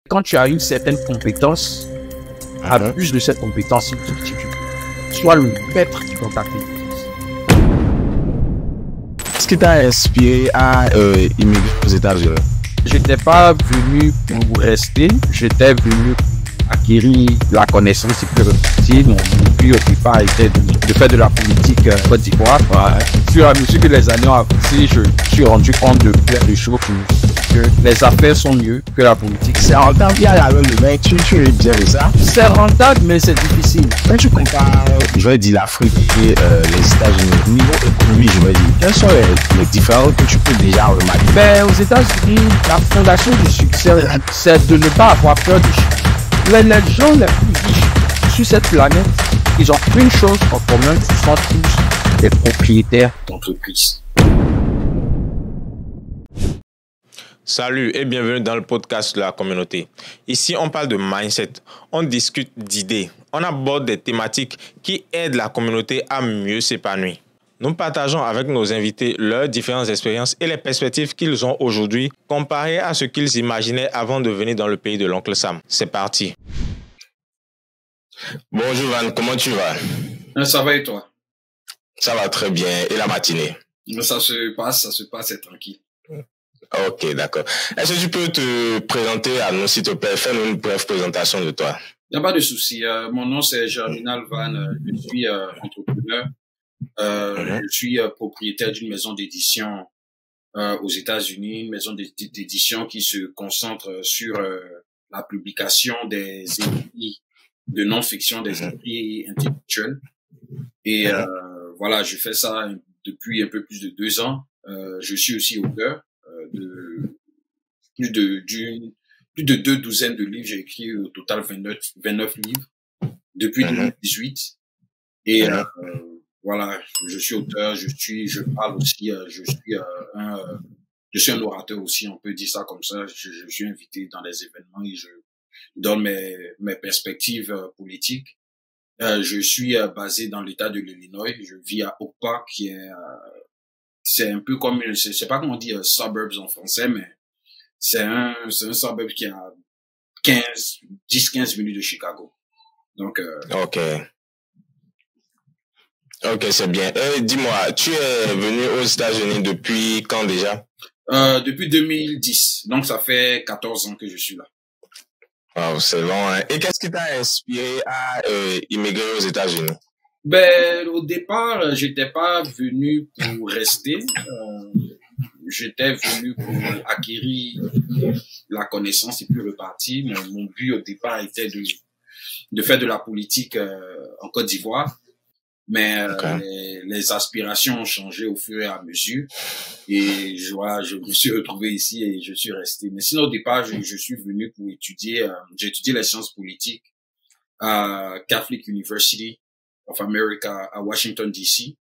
Quand tu as une certaine compétence, abuse de cette compétence, sois le maître dans ta compétence. Qu'est-ce qui t'a inspiré à immigrer aux États-Unis? J'étais pas venu pour rester, j'étais venu acquérir la connaissance et puis repartir. Mon but au départ était de faire de la politique Côte d'Ivoire. Au fur et à mesure que les années ont avancé, je me suis rendu compte de plein de choses, que les affaires sont mieux que la politique. C'est rentable, il y a le mec, tu es bien de ça. C'est rentable, mais c'est difficile. Quand tu compares, je vais dire l'Afrique et les États-Unis, au niveau économique, je vais dire, quelles sont les différences que tu peux déjà remarquer? Ben, aux États-Unis, la fondation du succès, c'est de ne pas avoir peur du succès. Les gens les plus riches sur cette planète, ils ont une chose en commun, ce sont tous des propriétaires d'entreprises. Salut et bienvenue dans le podcast de la communauté. Ici, on parle de mindset, on discute d'idées, on aborde des thématiques qui aident la communauté à mieux s'épanouir. Nous partageons avec nos invités leurs différentes expériences et les perspectives qu'ils ont aujourd'hui comparées à ce qu'ils imaginaient avant de venir dans le pays de l'oncle Sam. C'est parti. Bonjour Van, comment tu vas? Ça va et toi? Ça va très bien. Et la matinée? Ça se passe, c'est tranquille. Ok, d'accord. Est-ce que tu peux te présenter à nous, s'il te plaît? Fais-nous une brève présentation de toi. Il n'y a pas de souci. Mon nom, c'est Germinal Van. Je suis entrepreneur. Je suis propriétaire d'une maison d'édition aux États-Unis, une maison d'édition qui se concentre sur la publication des écrits de non-fiction, des écrits intellectuels. Et voilà, je fais ça depuis un peu plus de 2 ans. Je suis aussi auteur de plus de 2 douzaines de livres. J'ai écrit au total 29 livres depuis 2018. Et voilà, je suis auteur, je parle aussi, je suis un orateur aussi, on peut dire ça comme ça. Je suis invité dans des événements et je donne mes perspectives politiques. Je suis basé dans l'État de l'Illinois. Je vis à Oak Park, qui est c'est un peu comme, je sais pas comment on dit suburbs en français, mais c'est un suburb qui a 10-15 minutes de Chicago. Donc, Ok, c'est bien. Dis-moi, tu es venu aux États-Unis depuis quand déjà? Depuis 2010. Donc, ça fait 14 ans que je suis là. Wow, c'est long, hein? Et qu'est-ce qui t'a inspiré à immigrer aux États-Unis? Ben, au départ, j'étais pas venu pour rester. J'étais venu pour acquérir la connaissance et puis repartir. Mon but au départ était de faire de la politique en Côte d'Ivoire. Mais les aspirations ont changé au fur et à mesure. Et je me suis retrouvé ici et je suis resté. Mais sinon, au départ, je suis venu pour étudier. J'ai étudié les sciences politiques à Catholic University of America à Washington, D.C.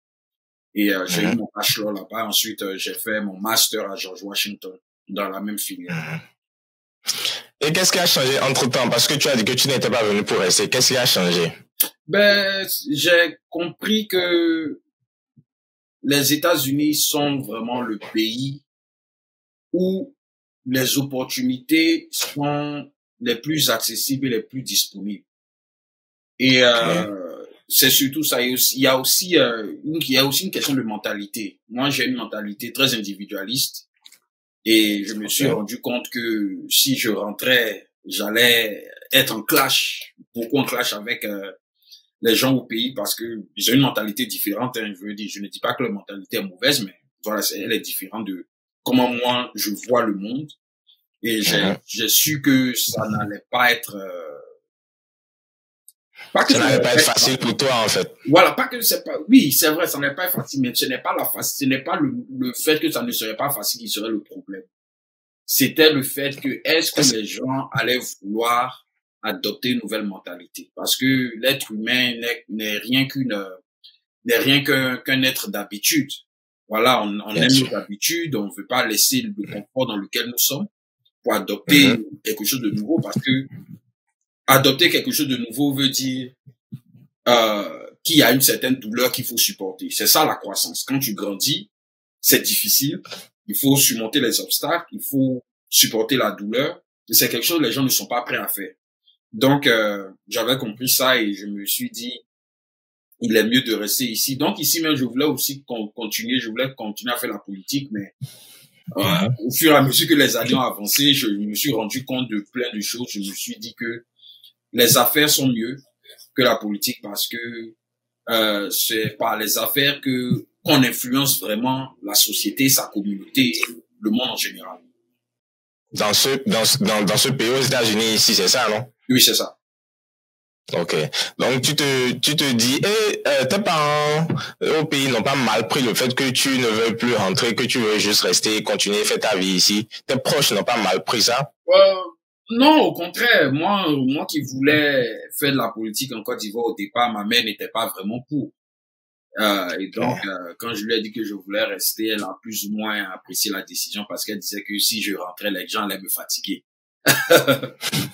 Et j'ai eu mon bachelor là-bas. Ensuite, j'ai fait mon master à George Washington dans la même filière. Et qu'est-ce qui a changé entre-temps? Parce que tu as dit que tu n'étais pas venu pour rester. Qu'est-ce qui a changé? Ben, j'ai compris que les États-Unis sont vraiment le pays où les opportunités sont les plus accessibles et les plus disponibles. Et c'est surtout ça. Il y a aussi une question de mentalité. Moi, j'ai une mentalité très individualiste et je me suis rendu compte que si je rentrais, j'allais être beaucoup en clash avec les gens au pays parce que ils ont une mentalité différente. Hein, je ne dis pas que leur mentalité est mauvaise, mais voilà, elle est différente de comment moi je vois le monde. Et j'ai su que ça n'allait pas être ça n'allait pas être facile pour toi, en fait. Voilà, pas que c'est pas, oui, c'est vrai, ça n'est pas facile, mais ce n'est pas le fait que ça ne serait pas facile qui serait le problème. C'était le fait que est-ce que les gens allaient vouloir adopter une nouvelle mentalité? Parce que l'être humain n'est rien qu'un être d'habitude. Voilà, on aime nos habitudes, on ne veut pas laisser le confort dans lequel nous sommes pour adopter quelque chose de nouveau parce que adopter quelque chose de nouveau veut dire qu'il y a une certaine douleur qu'il faut supporter. C'est ça la croissance. Quand tu grandis, c'est difficile. Il faut surmonter les obstacles, il faut supporter la douleur. c'est quelque chose que les gens ne sont pas prêts à faire. Donc, j'avais compris ça et je me suis dit, il est mieux de rester ici. Donc, ici même, je voulais aussi continuer à faire la politique, mais au fur et à mesure que les années ont avancé, je me suis rendu compte de plein de choses. Je me suis dit que les affaires sont mieux que la politique parce que c'est par les affaires qu'on influence vraiment la société, sa communauté, le monde en général. Dans ce pays aux États-Unis ici, c'est ça, non? Oui, c'est ça. Ok. Donc, tu te dis, tes parents au pays n'ont pas mal pris le fait que tu ne veux plus rentrer, que tu veux juste rester, continuer, faire ta vie ici. Tes proches n'ont pas mal pris ça? Non, au contraire. Moi qui voulais faire de la politique en Côte d'Ivoire au départ, ma mère n'était pas vraiment pour. Et donc, quand je lui ai dit que je voulais rester, elle a plus ou moins apprécié la décision parce qu'elle disait que si je rentrais, les gens allaient me fatiguer.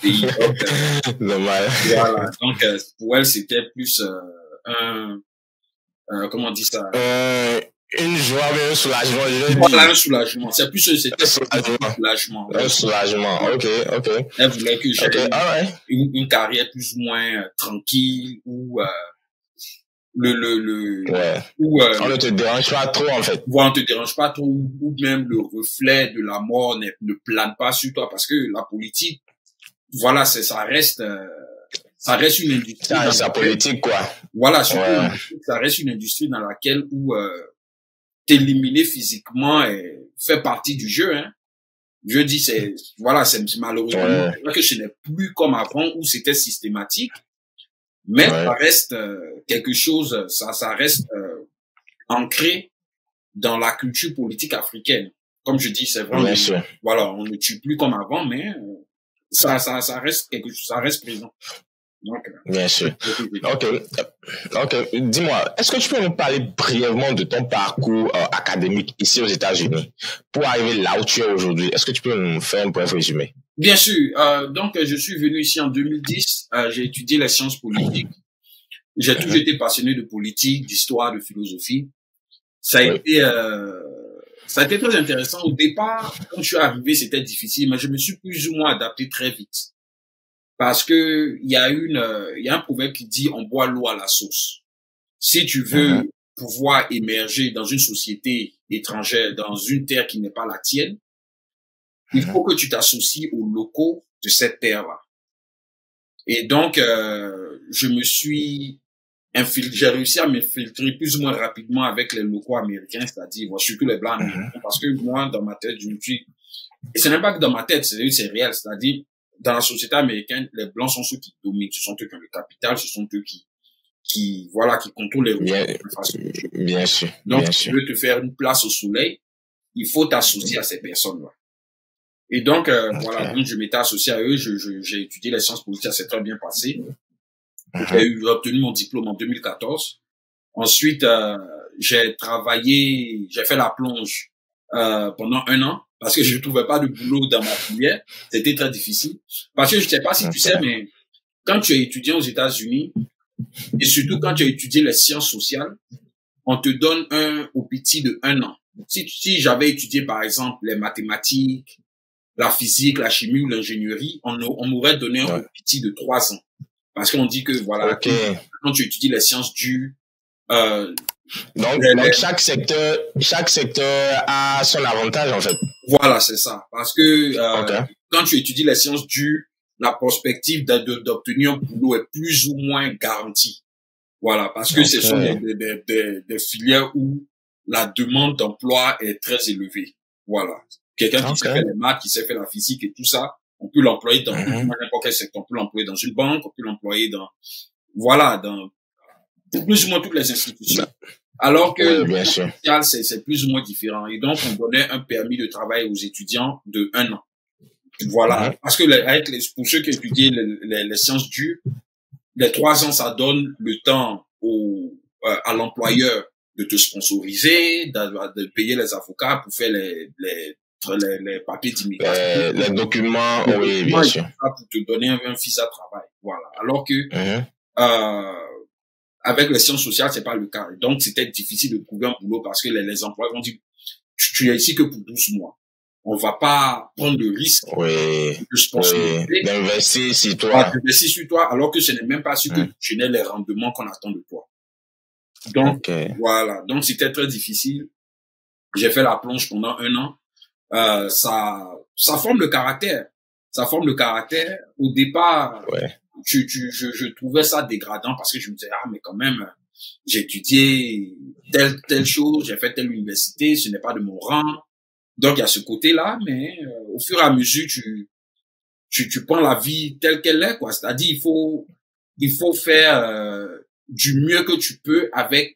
Et donc, Normal. voilà. Donc, pour elle, c'était plus comment on dit ça? Une joie, mais un soulagement. Voilà, un soulagement. C'est plus c'était un soulagement. Un soulagement. Ok. Elle voulait que j'aie right. une carrière plus ou moins tranquille où ouais. On ne te dérange pas trop, en fait. On ne te dérange pas trop, ou même le reflet de la mort ne plane pas sur toi, parce que la politique, voilà, ça reste une industrie. Ça reste la politique, quoi. Voilà, surtout, ça reste une industrie dans laquelle où t'éliminer physiquement fait partie du jeu, hein. Je dis, c'est malheureusement que ce n'est plus comme avant où c'était systématique. Mais ça reste quelque chose, ça reste ancré dans la culture politique africaine. Comme je dis, c'est vraiment, voilà, on ne tue plus comme avant, mais ça reste quelque chose, ça reste présent. Donc, bien sûr. Ok. Dis-moi, est-ce que tu peux nous parler brièvement de ton parcours académique ici aux États-Unis pour arriver là où tu es aujourd'hui? Est-ce que tu peux nous faire un bref résumé? Bien sûr. Donc, je suis venu ici en 2010. J'ai étudié les sciences politiques. J'ai toujours été passionné de politique, d'histoire, de philosophie. Ça a été très intéressant. Au départ, quand je suis arrivé, c'était difficile, mais je me suis plus ou moins adapté très vite. Parce que il y a un proverbe qui dit on boit l'eau à la source. Si tu veux pouvoir émerger dans une société étrangère, dans une terre qui n'est pas la tienne, il faut que tu t'associes aux locaux de cette terre-là. Et donc, j'ai réussi à m'infiltrer plus ou moins rapidement avec les locaux américains, c'est-à-dire, surtout les blancs américains, parce que moi, dans ma tête, et ce n'est pas que dans ma tête, c'est réel, c'est-à-dire, dans la société américaine, les blancs sont ceux qui dominent, ce sont eux qui ont le capital, ce sont eux qui contrôlent les ressources. Bien sûr. Donc, si tu veux te faire une place au soleil, il faut t'associer à ces personnes-là. Et donc, donc je m'étais associé à eux, j'ai étudié les sciences politiques, ça s'est très bien passé. J'ai obtenu mon diplôme en 2014. Ensuite, j'ai fait la plonge pendant 1 an parce que je ne trouvais pas de boulot dans ma filière. C'était très difficile. Parce que je ne sais pas si tu sais, mais quand tu es étudiant aux États-Unis, et surtout quand tu as étudié les sciences sociales, on te donne un OPT de 1 an. Si j'avais étudié, par exemple, les mathématiques, la physique, la chimie ou l'ingénierie, on m'aurait donné un OPT de 3 ans. Parce qu'on dit que, voilà, quand tu étudies les sciences dures, donc chaque secteur a son avantage, en fait. Voilà, c'est ça. Parce que, quand tu étudies les sciences dures, la perspective d'obtenir un boulot est plus ou moins garantie. Voilà. Parce que ce sont des filières où la demande d'emploi est très élevée. Voilà. Quelqu'un qui sait faire les maths, qui sait faire la physique et tout ça, on peut l'employer dans n'importe quel secteur. On peut l'employer dans une banque, on peut l'employer dans plus ou moins toutes les institutions. Alors que le social, c'est plus ou moins différent. Et donc, on donnait un permis de travail aux étudiants de 1 an. Voilà. Parce que pour ceux qui étudient les sciences dures, les 3 ans, ça donne le temps à l'employeur de te sponsoriser, de payer les avocats pour faire les papiers d'immigration. Les documents, oui, bien sûr. Pour te donner un visa de travail. Voilà. Alors que, avec les sciences sociales, c'est pas le cas. Donc, c'était difficile de trouver un boulot parce que les employeurs vont dire, tu es ici que pour 12 mois. on va pas prendre le risque de sponsoriser, d'investir sur toi. D'investir sur toi, alors que ce n'est même pas sûr que tu génères les rendements qu'on attend de toi. Donc, voilà. Donc, c'était très difficile. J'ai fait la plonge pendant 1 an. Ça forme le caractère. Ça forme le caractère. Au départ, je trouvais ça dégradant parce que je me disais, mais quand même, j'ai étudié telle chose, j'ai fait telle université, ce n'est pas de mon rang. Donc, il y a ce côté-là, mais au fur et à mesure, tu prends la vie telle qu'elle est, quoi. C'est-à-dire, il faut faire du mieux que tu peux avec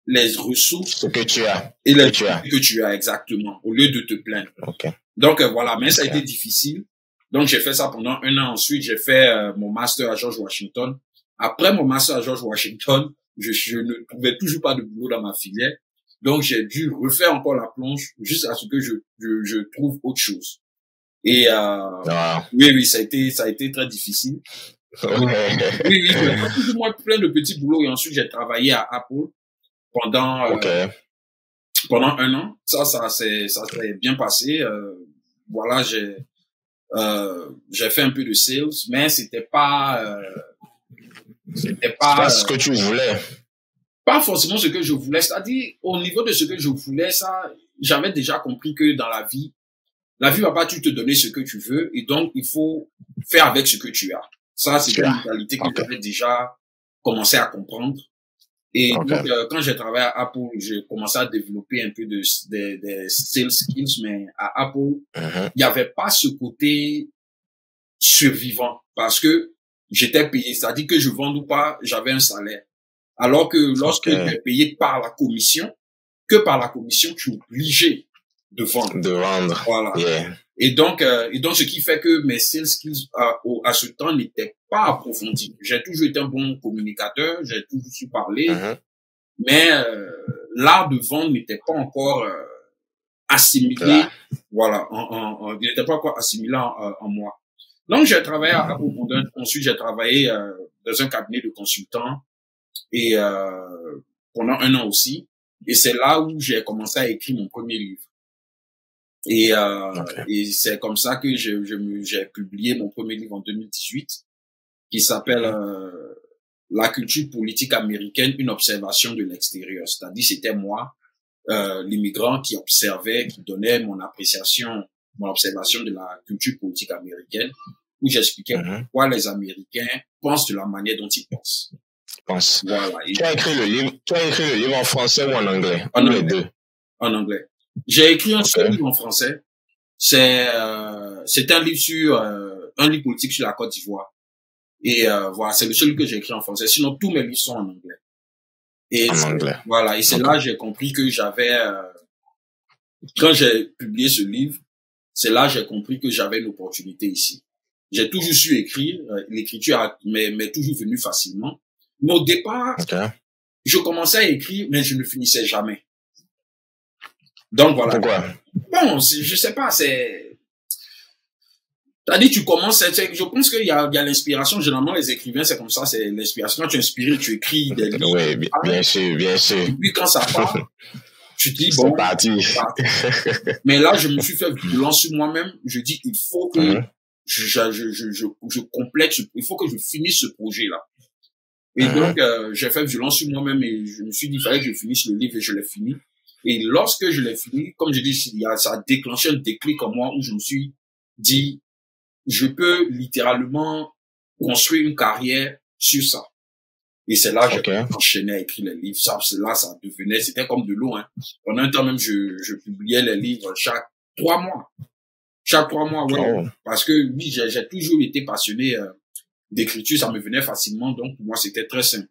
les ressources que tu as et les que tu as exactement, au lieu de te plaindre. Donc, voilà, mais ça a été difficile. Donc, j'ai fait ça pendant 1 an. Ensuite, j'ai fait mon master à George Washington. Après mon master à George Washington, je ne trouvais toujours pas de boulot dans ma filière. Donc, j'ai dû refaire encore la plonge jusqu'à ce que je trouve autre chose. Et oui, ça a été très difficile. Oui, j'ai fait plus ou moins plein de petits boulots et ensuite j'ai travaillé à Apple pendant 1 an. Ça s'est bien passé. Voilà, j'ai fait un peu de sales, mais c'était pas ce que tu voulais. Pas forcément ce que je voulais. C'est-à-dire, au niveau de ce que je voulais, ça, j'avais déjà compris que dans la vie va pas te donner ce que tu veux, et donc il faut faire avec ce que tu as. Ça, c'est une mentalité que j'avais déjà commencé à comprendre. Et donc, quand j'ai travaillé à Apple, j'ai commencé à développer un peu des sales skills, mais à Apple, il n'y avait pas ce côté survivant parce que j'étais payé. C'est-à-dire que je vende ou pas, j'avais un salaire. Alors que lorsque tu es payé par la commission, tu es obligé de vendre. Voilà. Et donc, ce qui fait que mes sales skills à ce temps n'étaient pas approfondis. J'ai toujours été un bon communicateur, j'ai toujours su parler, mais l'art de vendre n'était pas encore assimilé. Voilà, il n'était pas encore assimilé en moi. Donc, j'ai travaillé à Apple. Ensuite, j'ai travaillé dans un cabinet de consultants et pendant 1 an aussi. Et c'est là où j'ai commencé à écrire mon premier livre. Et c'est comme ça que j'ai publié mon premier livre en 2018 qui s'appelle La culture politique américaine, une observation de l'extérieur. C'est-à-dire, c'était moi, l'immigrant qui observait, qui donnait mon observation de la culture politique américaine, où j'expliquais pourquoi les Américains pensent de la manière dont ils pensent. Voilà. Tu as écrit le livre en français ou en anglais? Les deux. En anglais. J'ai écrit un seul livre en français. C'est un livre sur un livre politique sur la Côte d'Ivoire. Et voilà, c'est le seul que j'ai écrit en français. Sinon, tous mes livres sont en anglais. Et voilà, et c'est là que j'ai compris que quand j'ai publié ce livre, c'est là que j'ai compris que j'avais une opportunité ici. J'ai toujours su écrire, l'écriture m'est toujours venue facilement. Mais au départ, je commençais à écrire, mais je ne finissais jamais. Donc voilà. Pourquoi? Bon, je sais pas, c'est-à-dire, tu commences, je pense qu'il y a l'inspiration. Généralement, les écrivains, c'est comme ça, c'est l'inspiration. Quand tu es inspiré, tu écris des livres. Oui, bien sûr. Et puis, quand ça part, tu te dis, bon. C'est parti. Mais là, je me suis fait violence sur moi-même. Je dis, il faut que je complète, il faut que je finisse ce projet-là. Et donc, j'ai fait violence sur moi-même et je me suis dit, il fallait que je finisse le livre et je l'ai fini. Et lorsque je l'ai fini, comme je dis, ça a déclenché un déclic en moi où je me suis dit, je peux littéralement construire une carrière sur ça. Et c'est là que j'ai enchaîné à écrire les livres. Ça devenait, c'était comme de l'eau, hein. Pendant un temps même, je publiais les livres chaque 3 mois. Chaque 3 mois, ouais. Parce que oui, j'ai toujours été passionné d'écriture, ça me venait facilement, donc pour moi c'était très simple.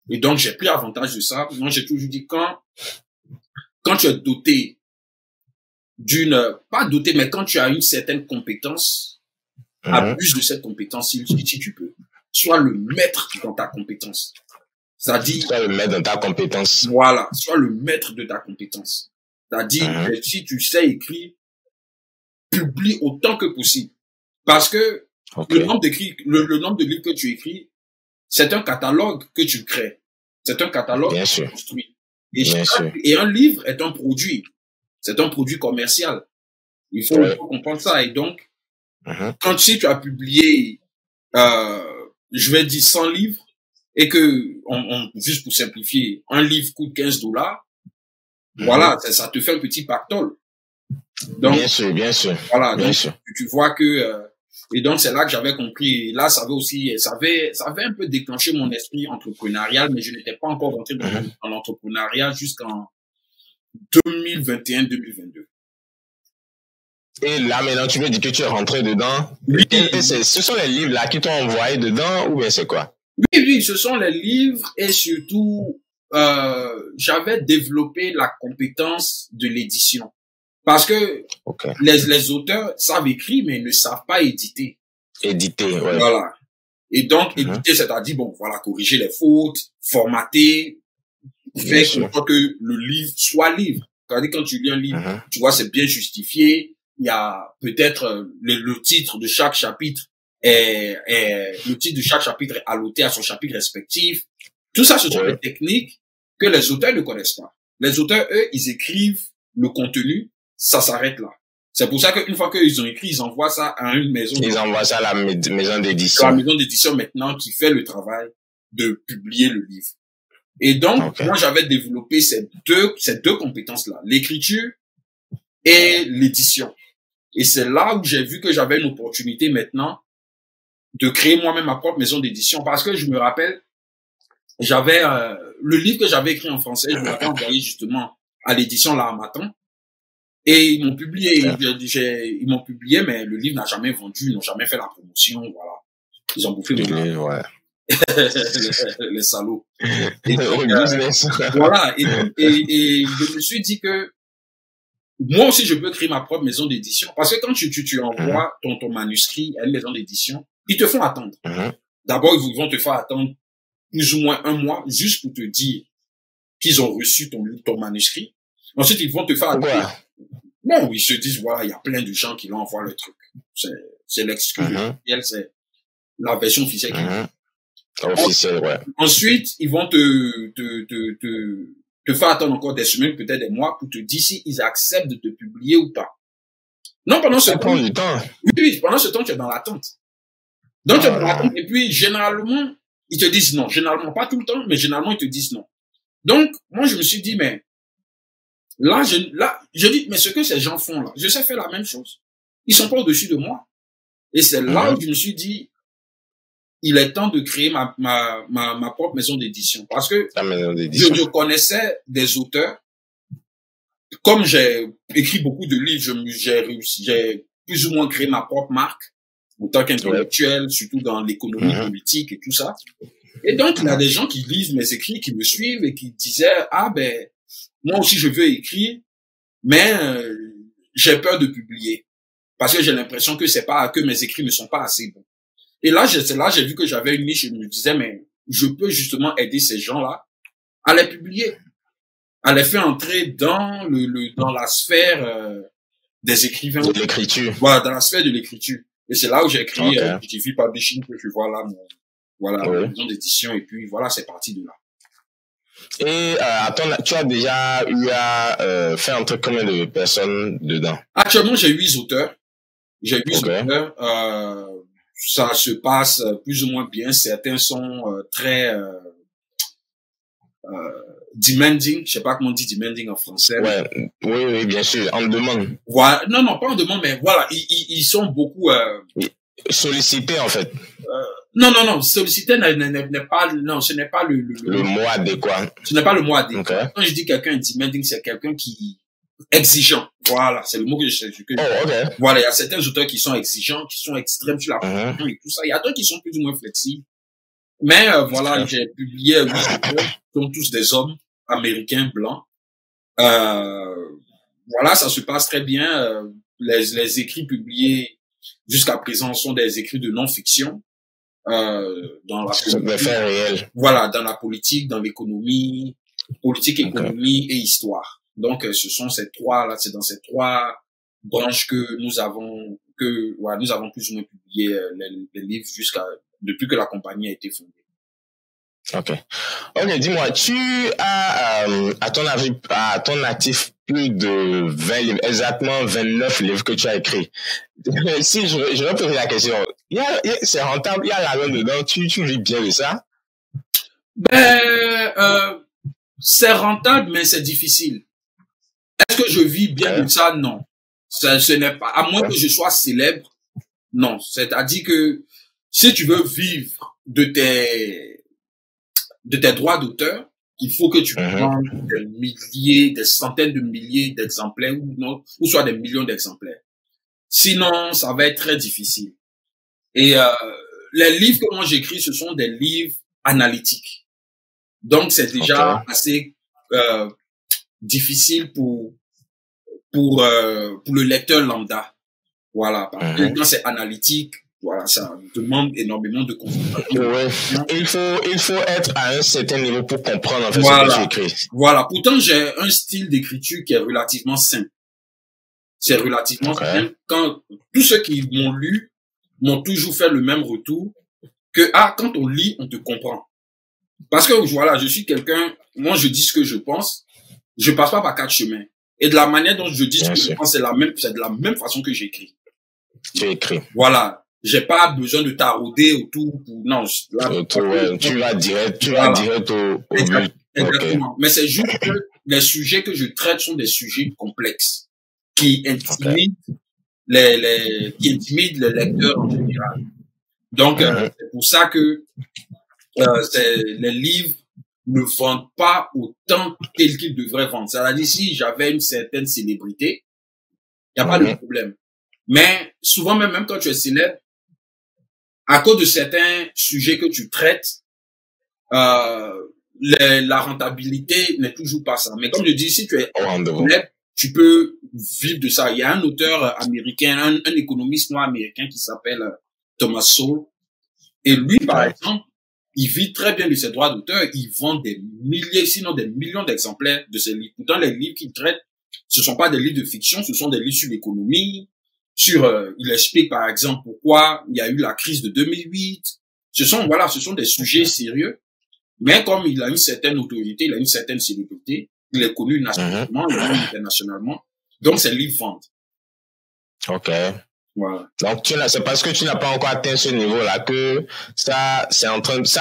Et donc j'ai pris avantage de ça. Moi j'ai toujours dit quand tu es doté pas doté, mais quand tu as une certaine compétence, abuse de cette compétence si tu peux. Sois le maître dans ta compétence. C'est-à-dire. Sois le maître dans ta compétence. Voilà. Sois le maître de ta compétence. C'est-à-dire, si tu sais écrire, publie autant que possible. Parce que le nombre de livres que tu écris, c'est un catalogue que tu crées. C'est un catalogue que tu construis. Et un livre est un produit. C'est un produit commercial. Il faut comprendre ça. Et donc, quand si tu as publié, je vais dire 100 livres, et que, juste pour simplifier, un livre coûte $15, voilà, ça te fait un petit pactole. Donc, bien sûr. Voilà, donc, tu vois que, et donc c'est là que j'avais compris. Et là, ça avait un peu déclenché mon esprit entrepreneurial, mais je n'étais pas encore rentré dans l'entrepreneuriat jusqu'en 2021-2022. Et là, maintenant, tu me dis que tu es rentré dedans. Oui. Ce sont les livres là qui t'ont envoyé dedans, ou bien c'est quoi? Oui, ce sont les livres, et surtout, j'avais développé la compétence de l'édition. Parce que les auteurs savent écrire, mais ils ne savent pas éditer. Ouais. Voilà. Et donc, éditer, c'est-à-dire, bon, voilà, corriger les fautes, formater, faire que le livre soit livre. C'est-à-dire, quand tu lis un livre, tu vois, c'est bien justifié. Il y a peut-être le titre de chaque chapitre est alloté à son chapitre respectif. Tout ça, ce sont des techniques que les auteurs ne connaissent pas. Les auteurs, eux, ils écrivent le contenu, ça s'arrête là. C'est pour ça qu'une fois qu'ils ont écrit, ils envoient ça à une maison. Ils envoient ça à la maison d'édition. La maison d'édition maintenant qui fait le travail de publier le livre. Et donc, moi, j'avais développé ces deux compétences-là, l'écriture et l'édition. Et c'est là où j'ai vu que j'avais une opportunité maintenant de créer moi-même ma propre maison d'édition. Parce que je me rappelle, j'avais le livre que j'avais écrit en français, je l'avais envoyé justement à l'édition L'Harmattan. Et ils m'ont publié, mais le livre n'a jamais vendu, ils n'ont jamais fait la promotion, voilà. Ils ont bouffé les salauds. Et donc, voilà. Et je me suis dit que moi aussi, je peux créer ma propre maison d'édition. Parce que quand tu envoies ton manuscrit à une maison d'édition, ils te font attendre. D'abord, ils vont te faire attendre plus ou moins 1 mois, juste pour te dire qu'ils ont reçu ton manuscrit. Ensuite, ils vont te faire attendre. Bon, ils se disent, voilà, il y a plein de gens qui l'ont envoyé le truc. C'est l'excuse. C'est la version officielle. Officielle, Ensuite, ils vont te faire attendre encore des semaines, peut-être des mois, pour te dire si ils acceptent de te publier ou pas. Non, pendant ce temps. Du temps. Oui, pendant ce temps, tu es dans l'attente. Donc, tu es dans l'attente. Et puis, généralement, ils te disent non. Généralement, pas tout le temps, mais généralement, ils te disent non. Donc, moi, je me suis dit, mais, là, je dis, mais ce que ces gens font là, je sais faire la même chose. Ils sont pas au-dessus de moi. Et c'est là où je me suis dit, il est temps de créer ma propre maison d'édition. Parce que je connaissais des auteurs. Comme j'ai écrit beaucoup de livres, j'ai plus ou moins créé ma propre marque, en tant qu'intellectuel, surtout dans l'économie politique et tout ça. Et donc, il y a des gens qui lisent mes écrits, qui me suivent et qui disaient, moi aussi je veux écrire, mais j'ai peur de publier. Parce que j'ai l'impression que mes écrits ne sont pas assez bons. Et là, j'ai vu que j'avais une niche et je me disais, mais je peux justement aider ces gens-là à les publier, à les faire entrer dans la sphère des écrivains. De l'écriture. Voilà, dans la sphère de l'écriture. Et c'est là où j'ai créé GTV Publishing, que tu vois là, la maison d'édition, et puis voilà, c'est parti de là. Et tu as déjà eu à faire entrer combien de personnes dedans? Actuellement, j'ai 8 auteurs. J'ai 8 auteurs. Ça se passe plus ou moins bien. Certains sont très demanding. Je sais pas comment on dit demanding en français. Oui, bien sûr. On demande. Voilà. Non, pas en demande, mais voilà, ils sont beaucoup sollicités en fait. Non. Sollicité n'est pas, non, ce n'est pas le mot adéquat. Ce n'est pas le mot adéquat. Quand je dis quelqu'un demanding, c'est quelqu'un qui exigeant. Voilà, c'est le mot que Voilà, il y a certains auteurs qui sont exigeants, qui sont extrêmes sur la production et tout ça. Il y a d'autres qui sont plus ou moins flexibles. Mais voilà, j'ai publié 8 auteurs, qui sont tous des hommes américains blancs. Voilà, ça se passe très bien. Les écrits publiés jusqu'à présent sont des écrits de non-fiction. Dans la politique, voilà, dans la politique, dans l'économie, économie et histoire. Donc, ce sont ces trois là, c'est dans ces 3 branches que nous avons plus ou moins publié les livres depuis que la compagnie a été fondée. Ok, dis-moi, tu as à ton actif plus de 20 livres, exactement 29 livres que tu as écrits. Si je vais poser la question, c'est rentable, il y a l'argent dedans, tu vis bien de ça? C'est rentable, mais c'est difficile. Est-ce que je vis bien de ça? Non. Ce n'est pas, à moins que je sois célèbre. Non. C'est-à-dire que si tu veux vivre de tes droits d'auteur, il faut que tu vendes des milliers, des centaines de milliers d'exemplaires ou soit des millions d'exemplaires. Sinon, ça va être très difficile. Et les livres que moi j'écris, ce sont des livres analytiques. Donc, c'est déjà assez difficile pour le lecteur lambda. Voilà. Parce que quand c'est analytique, voilà, ça demande énormément de concentration. Ouais. Il faut être à un certain niveau pour comprendre en fait ce que tu écris. Voilà. Pourtant, j'ai un style d'écriture qui est relativement simple. C'est relativement simple. Quand tous ceux qui m'ont lu m'ont toujours fait le même retour que quand on lit, on te comprend. Parce que voilà, je suis quelqu'un, moi je dis ce que je pense, je passe pas par 4 chemins. Et de la manière dont je dis ce que je pense, c'est de la même façon que j'écris. Tu écris. Voilà. J'ai pas besoin de tarauder autour non, là, tu vas direct au but. Exactement. Mais c'est juste que les sujets que je traite sont des sujets complexes qui intimident les lecteurs en général. Donc, c'est pour ça que les livres ne vendent pas autant tel qu'ils devraient vendre. C'est-à-dire, si j'avais une certaine célébrité, il n'y a pas de problème. Mais souvent, même quand tu es célèbre, à cause de certains sujets que tu traites, la rentabilité n'est toujours pas ça. Mais comme je dis, si tu es célèbre, tu peux vivre de ça. Il y a un auteur américain, un économiste noir américain qui s'appelle Thomas Sowell. Et lui, par exemple, il vit très bien de ses droits d'auteur. Il vend des milliers, sinon des millions d'exemplaires de ses livres. Pourtant, les livres qu'il traite, ce sont pas des livres de fiction, ce sont des livres sur l'économie, il explique par exemple pourquoi il y a eu la crise de 2008. Ce sont des sujets sérieux. Mais comme il a une certaine autorité, il a une certaine célébrité, il est connu nationalement, il est connu internationalement. Donc, ses livres vendent. Ok. Voilà. Donc, c'est parce que tu n'as pas encore atteint ce niveau-là que ça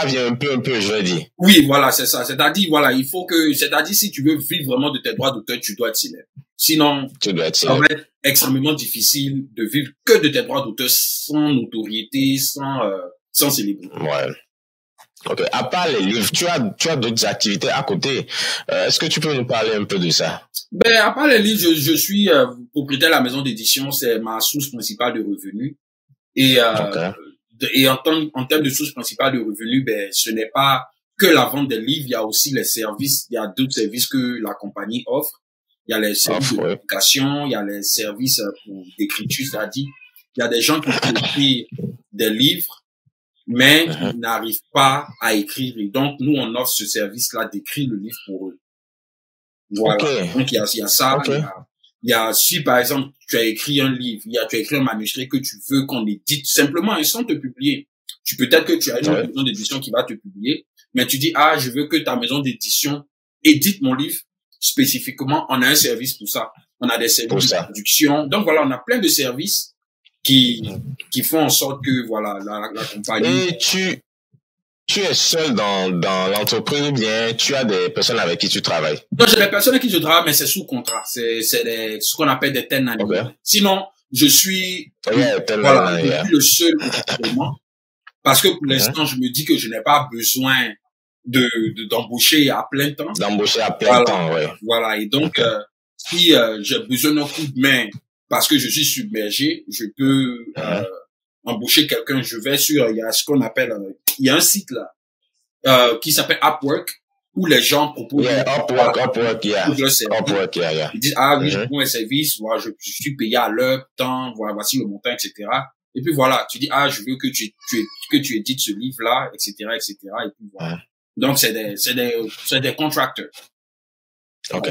vient un peu, je veux dire. Oui, voilà, c'est ça. C'est-à-dire, voilà, c'est-à-dire, si tu veux vivre vraiment de tes droits d'auteur, tu dois être célèbre. Sinon, ça va être extrêmement difficile de vivre que de tes droits d'auteur sans notoriété, sans célébrité. Ouais. Ok. À part les livres, tu as d'autres activités à côté. Est-ce que tu peux nous parler un peu de ça? À part les livres, je suis propriétaire de la maison d'édition, c'est ma source principale de revenus. Et en termes de source principale de revenus, ce n'est pas que la vente des livres, il y a aussi les services, il y a d'autres services que la compagnie offre. Il y a les services de communication, il y a les services d'écriture, c'est-à-dire, il y a des gens qui peuvent écrire des livres, mais ils n'arrivent pas à écrire. Et donc, nous, on offre ce service-là d'écrire le livre pour eux. Voilà. Donc, il y a ça. Il y a, si par exemple, tu as écrit un livre, tu as écrit un manuscrit que tu veux qu'on édite simplement sans te publier. Peut-être que tu as une maison d'édition qui va te publier, mais tu dis, je veux que ta maison d'édition édite mon livre spécifiquement. On a un service pour ça. On a des services de traduction. Donc voilà, on a plein de services qui font en sorte que, voilà, la compagnie. Et tu es seul dans l'entreprise ou bien tu as des personnes avec qui tu travailles? Non, j'ai des personnes avec qui je travaille, mais c'est sous contrat. C'est ce qu'on appelle des tenants. Sinon, je suis, je suis le seul actuellement. Parce que pour l'instant, je me dis que je n'ai pas besoin d'embaucher à plein temps. D'embaucher à plein temps, ouais. Voilà. Et donc, si j'ai besoin d'un coup de main parce que je suis submergé, je peux embaucher quelqu'un. Je vais il y a ce qu'on appelle, il y a un site là qui s'appelle Upwork où les gens proposent. Upwork, yeah. Ils disent oui, je prends un service, voilà, je suis payé à l'heure, temps, voilà, voici le montant, etc. Et puis voilà, tu dis je veux que tu édites ce livre là, etc., etc. Et puis voilà. Donc c'est des contractors. Ok.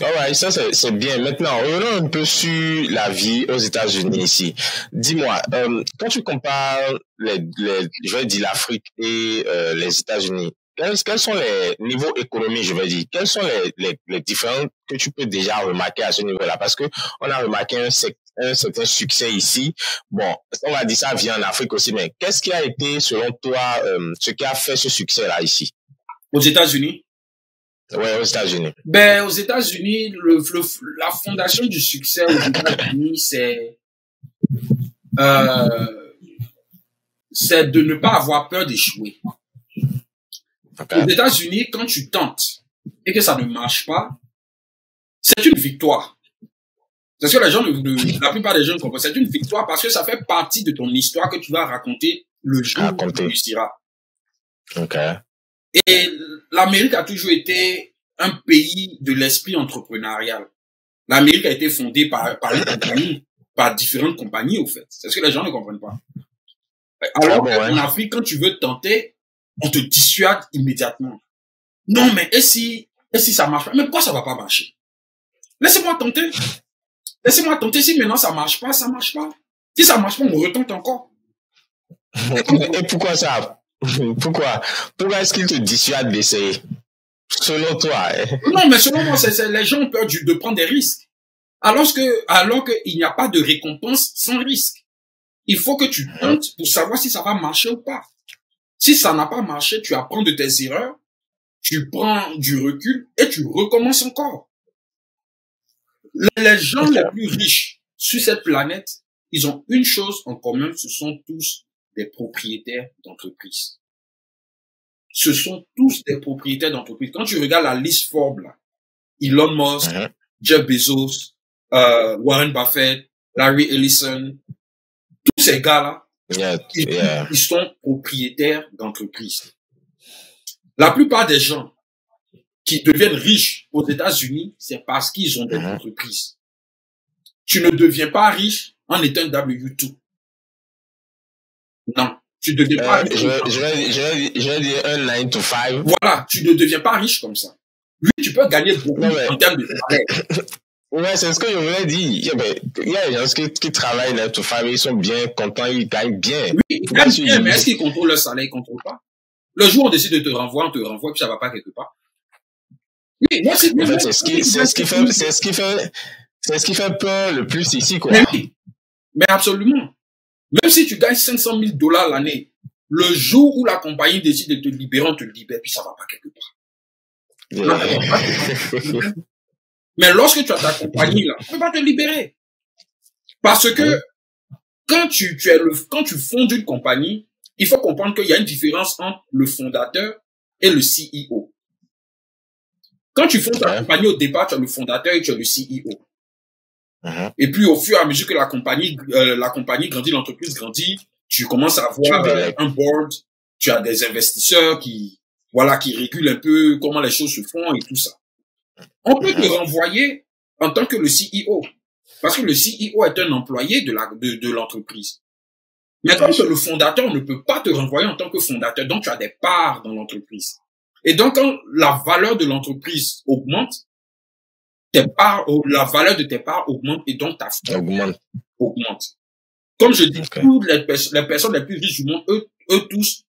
Alright, ça c'est bien. Maintenant, revenons un peu sur la vie aux États-Unis ici. Dis-moi, quand tu compares je vais dire l'Afrique et les États-Unis, quels sont les niveaux économiques, je veux dire? Quels sont les différents que tu peux déjà remarquer à ce niveau-là? Parce que on a remarqué un certain succès ici. Bon, on va dire ça vient en Afrique aussi, mais qu'est-ce qui a été, selon toi, ce qui a fait ce succès-là ici? Aux États-Unis? Ouais, aux États-Unis. Ben, aux États-Unis, la fondation du succès aux États-Unis, c'est de ne pas avoir peur d'échouer. Okay. Aux États-Unis, quand tu tentes et que ça ne marche pas, c'est une victoire. C'est ce que les gens, la plupart des gens ne comprennent. C'est une victoire parce que ça fait partie de ton histoire que tu vas raconter le jour où tu réussiras. Okay. Et l'Amérique a toujours été un pays de l'esprit entrepreneurial. L'Amérique a été fondée par une compagnie, par différentes compagnies, au fait. C'est ce que les gens ne comprennent pas. Alors qu'en Afrique, quand tu veux tenter, on te dissuade immédiatement. Non, mais et si ça marche pas? Mais pourquoi ça va pas marcher? Laissez-moi tenter. Laissez-moi tenter. Si maintenant ça marche pas, ça marche pas. Si ça marche pas, on retente encore. Et pourquoi ça? Pourquoi est-ce qu'il te dissuade d'essayer? Selon toi? Non, mais selon moi, les gens ont peur de prendre des risques. Alors qu'il n'y a pas de récompense sans risque. Il faut que tu tentes pour savoir si ça va marcher ou pas. Si ça n'a pas marché, tu apprends de tes erreurs, tu prends du recul et tu recommences encore. Les gens les plus riches sur cette planète, ils ont une chose en commun, ce sont tous des propriétaires d'entreprises. Ce sont tous des propriétaires d'entreprises. Quand tu regardes la liste Forbes, là, Elon Musk, Jeff Bezos, Warren Buffett, Larry Ellison, tous ces gars-là, ils sont propriétaires d'entreprises. La plupart des gens qui deviennent riches aux États-Unis, c'est parce qu'ils ont des entreprises. Tu ne deviens pas riche en étant W2. Non, tu ne deviens pas riche. Je vais dire un 9 to 5. Voilà, tu ne deviens pas riche comme ça. Lui, tu peux gagner beaucoup en termes de salaire. Ouais, c'est ce que je voulais dire. Il y a des gens qui travaillent 9 to 5, ils sont bien contents, ils gagnent bien. Oui, ils gagnent bien, mais est-ce qu'ils contrôlent leur salaire? Ils ne contrôlent pas. Le jour où on décide de te renvoyer, on te renvoie, puis ça ne va pas quelque part. Oui, moi, c'est bien. C'est ce qui fait peur le plus ici, quoi. Mais oui, mais absolument. Même si tu gagnes $500,000 l'année, le jour où la compagnie décide de te libérer, on te libère, puis ça ne va pas quelque part. Mais lorsque tu as ta compagnie, là, on ne peut pas te libérer. Parce que quand tu fondes une compagnie, il faut comprendre qu'il y a une différence entre le fondateur et le CEO. Quand tu fondes ta compagnie au départ, tu as le fondateur et tu as le CEO. Et puis au fur et à mesure que la compagnie grandit, l'entreprise grandit, tu commences à avoir un board, tu as des investisseurs qui régulent un peu comment les choses se font et tout ça. On peut te renvoyer en tant que le CEO. Parce que le CEO est un employé de l'entreprise. Mais comme le fondateur, on ne peut pas te renvoyer en tant que fondateur. Donc, tu as des parts dans l'entreprise. Et donc, quand la valeur de l'entreprise augmente, la valeur de tes parts augmente et donc ta fortune augmente. Comme je dis, toutes les personnes les plus riches du monde, eux tous,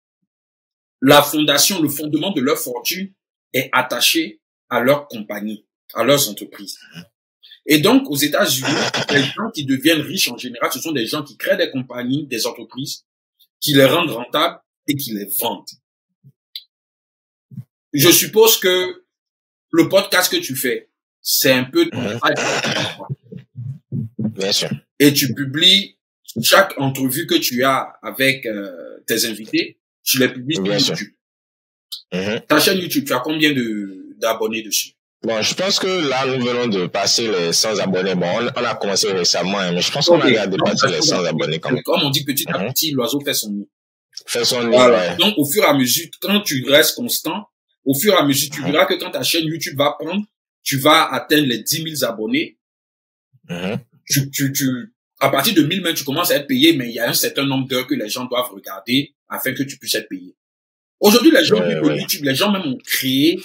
la fondation, le fondement de leur fortune est attaché à leur compagnie, à leurs entreprises. Et donc, aux États-Unis, les gens qui deviennent riches en général, ce sont des gens qui créent des compagnies, des entreprises, qui les rendent rentables et qui les vendent. Je suppose que le podcast que tu fais, c'est un peu ton travail. Bien sûr. Et tu publies chaque entrevue que tu as avec tes invités, tu les publies sur YouTube. Ta chaîne YouTube, tu as combien d'abonnés dessus? Bon, je pense que là, nous venons de passer les 100 abonnés. Bon, on a commencé récemment, mais je pense qu'on a dépassé les 100 abonnés quand même. Comme on dit petit à petit, l'oiseau fait son nid. Ouais. Donc, au fur et à mesure, quand tu restes constant, au fur et à mesure, tu verras que quand ta chaîne YouTube va prendre, tu vas atteindre les 10 000 abonnés. À partir de 1000 même, tu commences à être payé, mais il y a un certain nombre d'heures que les gens doivent regarder afin que tu puisses être payé. Aujourd'hui, les gens vivent de YouTube, les gens même ont créé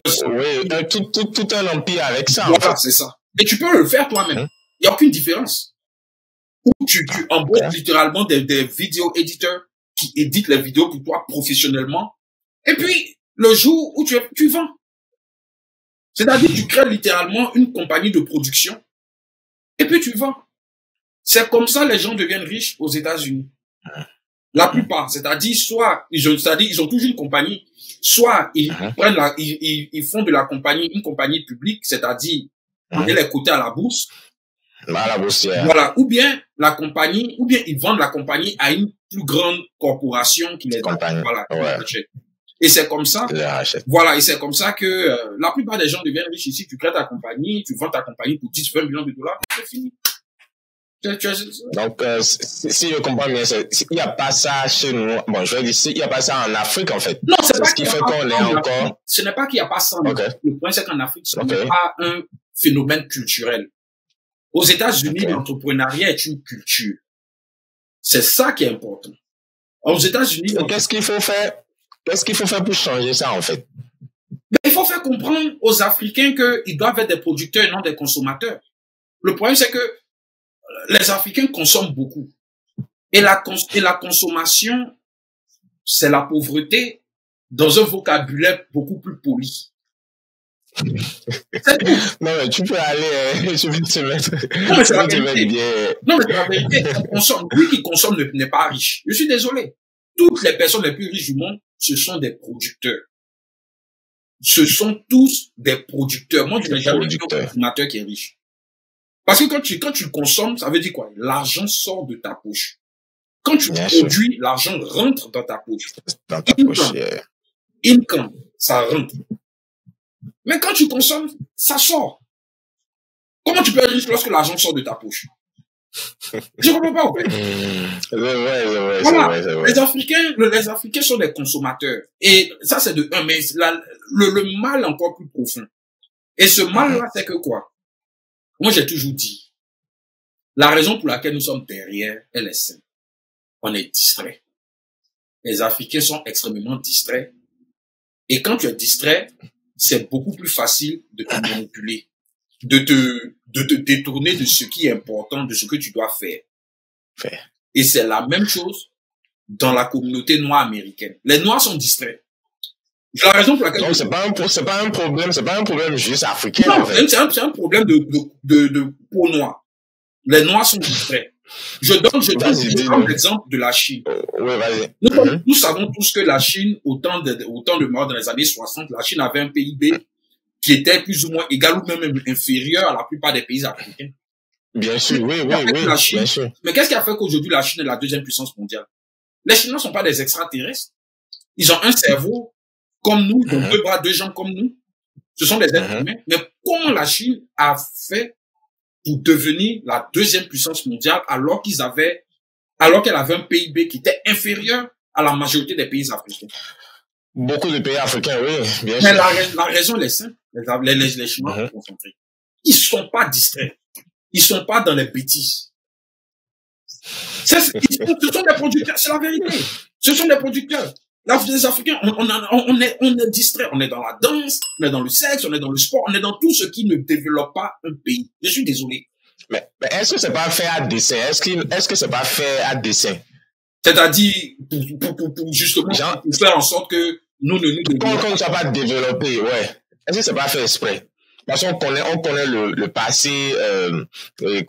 tout un empire avec ça. Voilà, c'est ça. Et tu peux le faire toi-même. Il n'y a aucune différence. Ou tu embauches littéralement des vidéo éditeurs qui éditent les vidéos pour toi professionnellement. Et puis, le jour où tu vends. C'est-à-dire, tu crées littéralement une compagnie de production et puis tu vends. C'est comme ça les gens deviennent riches aux États-Unis. La plupart, c'est-à-dire, ils ont toujours une compagnie, soit ils ils font de la compagnie une compagnie publique, c'est-à-dire, elle est cotée à la bourse. À la bourse, voilà. Ou bien ils vendent la compagnie à une plus grande corporation qui les achète. Voilà. Ouais. Et c'est comme ça. Voilà. Et c'est comme ça que la plupart des gens deviennent riches ici. Tu crées ta compagnie, tu vends ta compagnie pour 10, 20 millions de dollars, c'est fini. Donc, si je comprends bien, il n'y a pas ça chez nous. Bon, je vais dire, il n'y a pas ça en Afrique, en fait. Non, c'est pas ce qui fait qu'on est encore. Ce n'est pas qu'il n'y a pas ça. Okay. Le point, c'est qu'en Afrique, ce n'est pas un phénomène culturel. Aux États-Unis, l'entrepreneuriat est une culture. C'est ça qui est important. Aux États-Unis, qu'est-ce qu'il faut faire? Qu'est-ce qu'il faut faire pour changer ça, en fait? Mais il faut faire comprendre aux Africains qu'ils doivent être des producteurs et non des consommateurs. Le problème, c'est que les Africains consomment beaucoup. Et la consommation, c'est la pauvreté dans un vocabulaire beaucoup plus poli. Non, mais tu peux aller, je vais te mettre. Non, mais c'est la vérité. Non, mais c'est la vérité. Lui qui consomme n'est pas riche. Je suis désolé. Toutes les personnes les plus riches du monde, ce sont des producteurs. Ce sont tous des producteurs. Moi, je n'ai jamais vu un consommateur qui est riche. Parce que quand tu consommes, ça veut dire quoi? L'argent sort de ta poche. Quand tu produis, l'argent rentre dans ta poche. Dans ta poche, Income, ça rentre. Mais quand tu consommes, ça sort. Comment tu peux être riche lorsque l'argent sort de ta poche? Je comprends pas, en fait. Voilà. Les Africains sont des consommateurs. Et ça, c'est de un, mais le mal encore plus profond. Et ce mal-là, c'est que quoi? Moi, j'ai toujours dit, la raison pour laquelle nous sommes derrière, elle est simple. On est distrait. Les Africains sont extrêmement distraits. Et quand tu es distrait, c'est beaucoup plus facile de te manipuler, de te détourner de ce qui est important, de ce que tu dois faire. Et c'est la même chose dans la communauté noire américaine. Les Noirs sont distraits. La raison pour laquelle... Donc, c'est pas un problème juste africain. Non, en fait. c'est un problème de peau noire. Les Noirs sont distraits. Je donne l'exemple de la Chine. Oui, vas-y. Nous savons tous que la Chine, autant de morts dans les années 60, la Chine avait un PIB qui était plus ou moins égal ou même inférieur à la plupart des pays africains. Bien sûr, oui, bien sûr. Mais qu'est-ce qui a fait qu'aujourd'hui la Chine est la deuxième puissance mondiale? Les Chinois ne sont pas des extraterrestres. Ils ont un cerveau comme nous, ils ont deux bras, deux jambes comme nous. Ce sont des êtres humains. Mais comment la Chine a fait pour devenir la deuxième puissance mondiale alors qu'elle avait un PIB qui était inférieur à la majorité des pays africains? Beaucoup de pays africains, oui, bien sûr. Mais la raison est simple. Les Chinois sont concentrés. Ils sont pas distraits. Ils sont pas dans les bêtises. Ce sont des producteurs, c'est la vérité. Ce sont des producteurs. Là, les Africains, on est distraits. On est dans la danse, on est dans le sexe, on est dans le sport, on est dans tout ce qui ne développe pas un pays. Je suis désolé. Mais est-ce que c'est pas fait à dessein? Est-ce que c'est pas fait à dessein? C'est-à-dire, pour justement, pour faire en sorte que nous ne nous qu'on ne soit pas développé, ouais. Est-ce que c'est pas fait exprès? Parce qu'on connaît le passé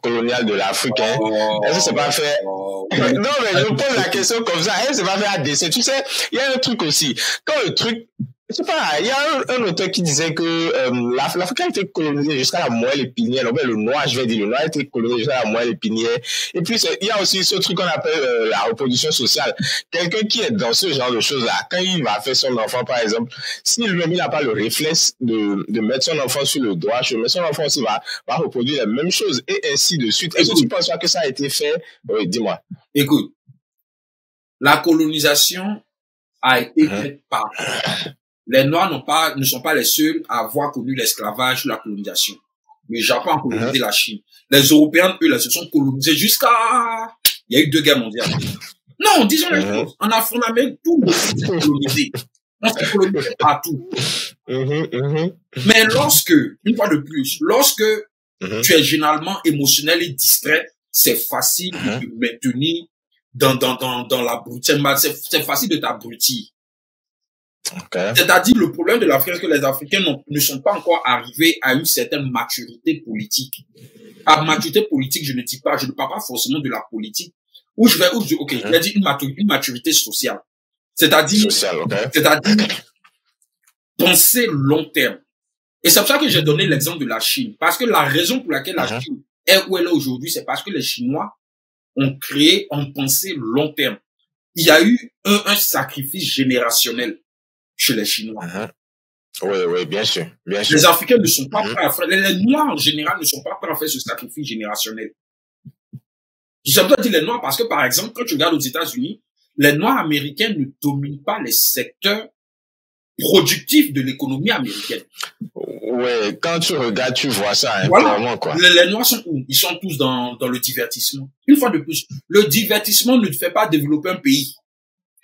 colonial de l'Afrique. Hein. Est-ce que c'est pas fait? Non, mais je pose la question comme ça. Est-ce que c'est pas fait à dessein? Tu sais, il y a un truc aussi. Quand le truc, je sais pas, il y a un auteur qui disait que l'Afrique a été colonisée jusqu'à la moelle épinière. Non, mais le noir, je vais dire, le noir a été colonisé jusqu'à la moelle épinière. Et puis, il y a aussi ce truc qu'on appelle la reproduction sociale. Quelqu'un qui est dans ce genre de choses-là, quand il va faire son enfant, par exemple, si lui-même il n'a pas le réflexe de mettre son enfant sur le droit chemin, son enfant aussi va reproduire les mêmes choses et ainsi de suite. Est-ce que tu penses pas que ça a été fait? Oui, dis-moi. Écoute, la colonisation a été faite par... Les Noirs ne sont pas les seuls à avoir connu l'esclavage ou la colonisation. Le Japon a colonisé la Chine. Les Européens, eux, là, se sont colonisés jusqu'à... Il y a eu 2 guerres mondiales. Non, disons les choses. En Amérique, tout le monde s'est colonisé. On s'est colonisé partout. Mais une fois de plus, lorsque tu es généralement émotionnel et distrait, c'est facile de te maintenir dans la brutalité. C'est facile de t'abrutir. Okay. C'est-à-dire, le problème de l'Afrique, c'est que les Africains ne sont pas encore arrivés à une certaine maturité politique. À maturité politique, je ne parle pas forcément de la politique. Je vais dire une maturité sociale. C'est-à-dire, penser long terme. Et c'est pour ça que j'ai donné l'exemple de la Chine. Parce que la raison pour laquelle la Chine est où elle est aujourd'hui, c'est parce que les Chinois ont pensé long terme. Il y a eu un sacrifice générationnel chez les Chinois. Oui, bien sûr. Les Africains ne sont pas prêts à faire, les Noirs en général ne sont pas prêts à faire ce sacrifice générationnel. Je dois dire les Noirs parce que, par exemple, quand tu regardes aux États-Unis, les Noirs américains ne dominent pas les secteurs productifs de l'économie américaine. Ouais, quand tu regardes, tu vois ça, clairement, quoi. Les Noirs sont où? Ils sont tous dans le divertissement. Une fois de plus, le divertissement ne fait pas développer un pays.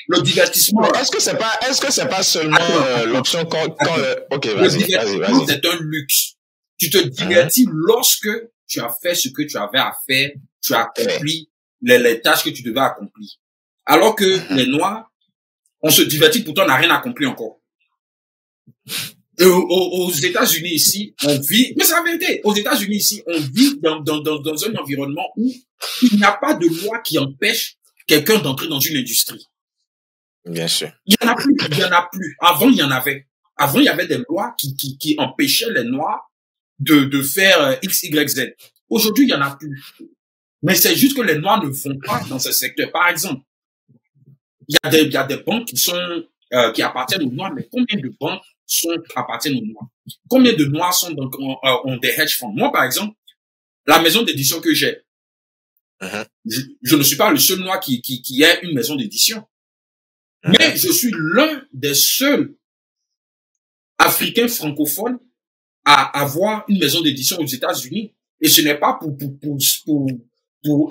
Le divertissement. Est-ce que c'est pas seulement l'option ok, vas-y. C'est un luxe. Tu te divertis lorsque tu as fait ce que tu avais à faire, tu as accompli les tâches que tu devais accomplir. Alors que les Noirs, on se divertit, pourtant on n'a rien accompli encore. Aux États-Unis ici, on vit, mais c'est la vérité, aux États-Unis ici, on vit dans un environnement où il n'y a pas de loi qui empêche quelqu'un d'entrer dans une industrie. Bien sûr. Il y en a plus. Avant, il y en avait. Avant, il y avait des lois qui empêchaient les Noirs de faire X, Y, Z. Aujourd'hui, il y en a plus. Mais c'est juste que les Noirs ne vont pas dans ce secteur. Par exemple, il y a des banques qui appartiennent aux Noirs, mais combien de banques appartiennent aux Noirs? Combien de Noirs sont ont des hedge funds? Moi, par exemple, la maison d'édition que j'ai, je ne suis pas le seul Noir qui a une maison d'édition. Mais je suis l'un des seuls Africains francophones à avoir une maison d'édition aux États-Unis. Et ce n'est pas pour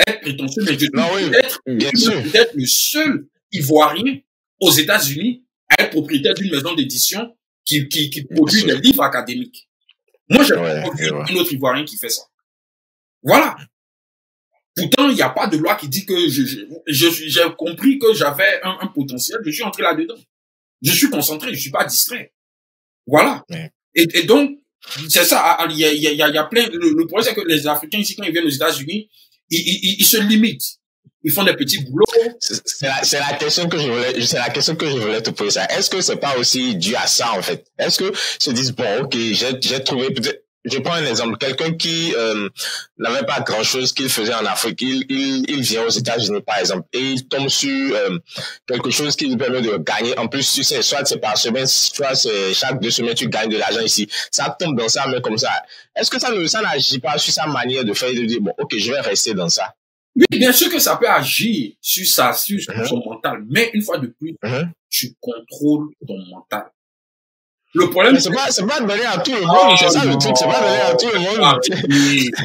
être prétentieux, mais je suis peut-être le seul Ivoirien aux États-Unis à être propriétaire d'une maison d'édition qui produit des livres académiques. Moi, j'ai pas vu un autre Ivoirien qui fait ça. Voilà. Pourtant, il n'y a pas de loi qui dit que j'ai compris que j'avais un potentiel, je suis entré là-dedans. Je suis concentré, je suis pas distrait. Voilà. Et donc, c'est ça, il y a plein, le problème c'est que les Africains ici, quand ils viennent aux États-Unis, ils se limitent. Ils font des petits boulots. C'est la question que je voulais te poser ça. Est-ce que c'est pas aussi dû à ça, en fait? Est-ce que se disent, bon, ok, j'ai trouvé peut-être, je prends un exemple, quelqu'un qui n'avait pas grand-chose qu'il faisait en Afrique, il vient aux États-Unis par exemple et il tombe sur quelque chose qui lui permet de gagner. En plus, tu sais, soit c'est par semaine, soit c'est chaque 2 semaines tu gagnes de l'argent ici. Ça tombe dans ça, mais comme ça. Est-ce que ça n'agit pas sur sa manière de faire et de dire bon, ok, je vais rester dans ça? Oui, bien sûr que ça peut agir sur son mental, mais une fois de plus, tu contrôles ton mental. Le problème, c'est pas donné à tout le monde, c'est ça le truc, c'est pas donné à tout le monde.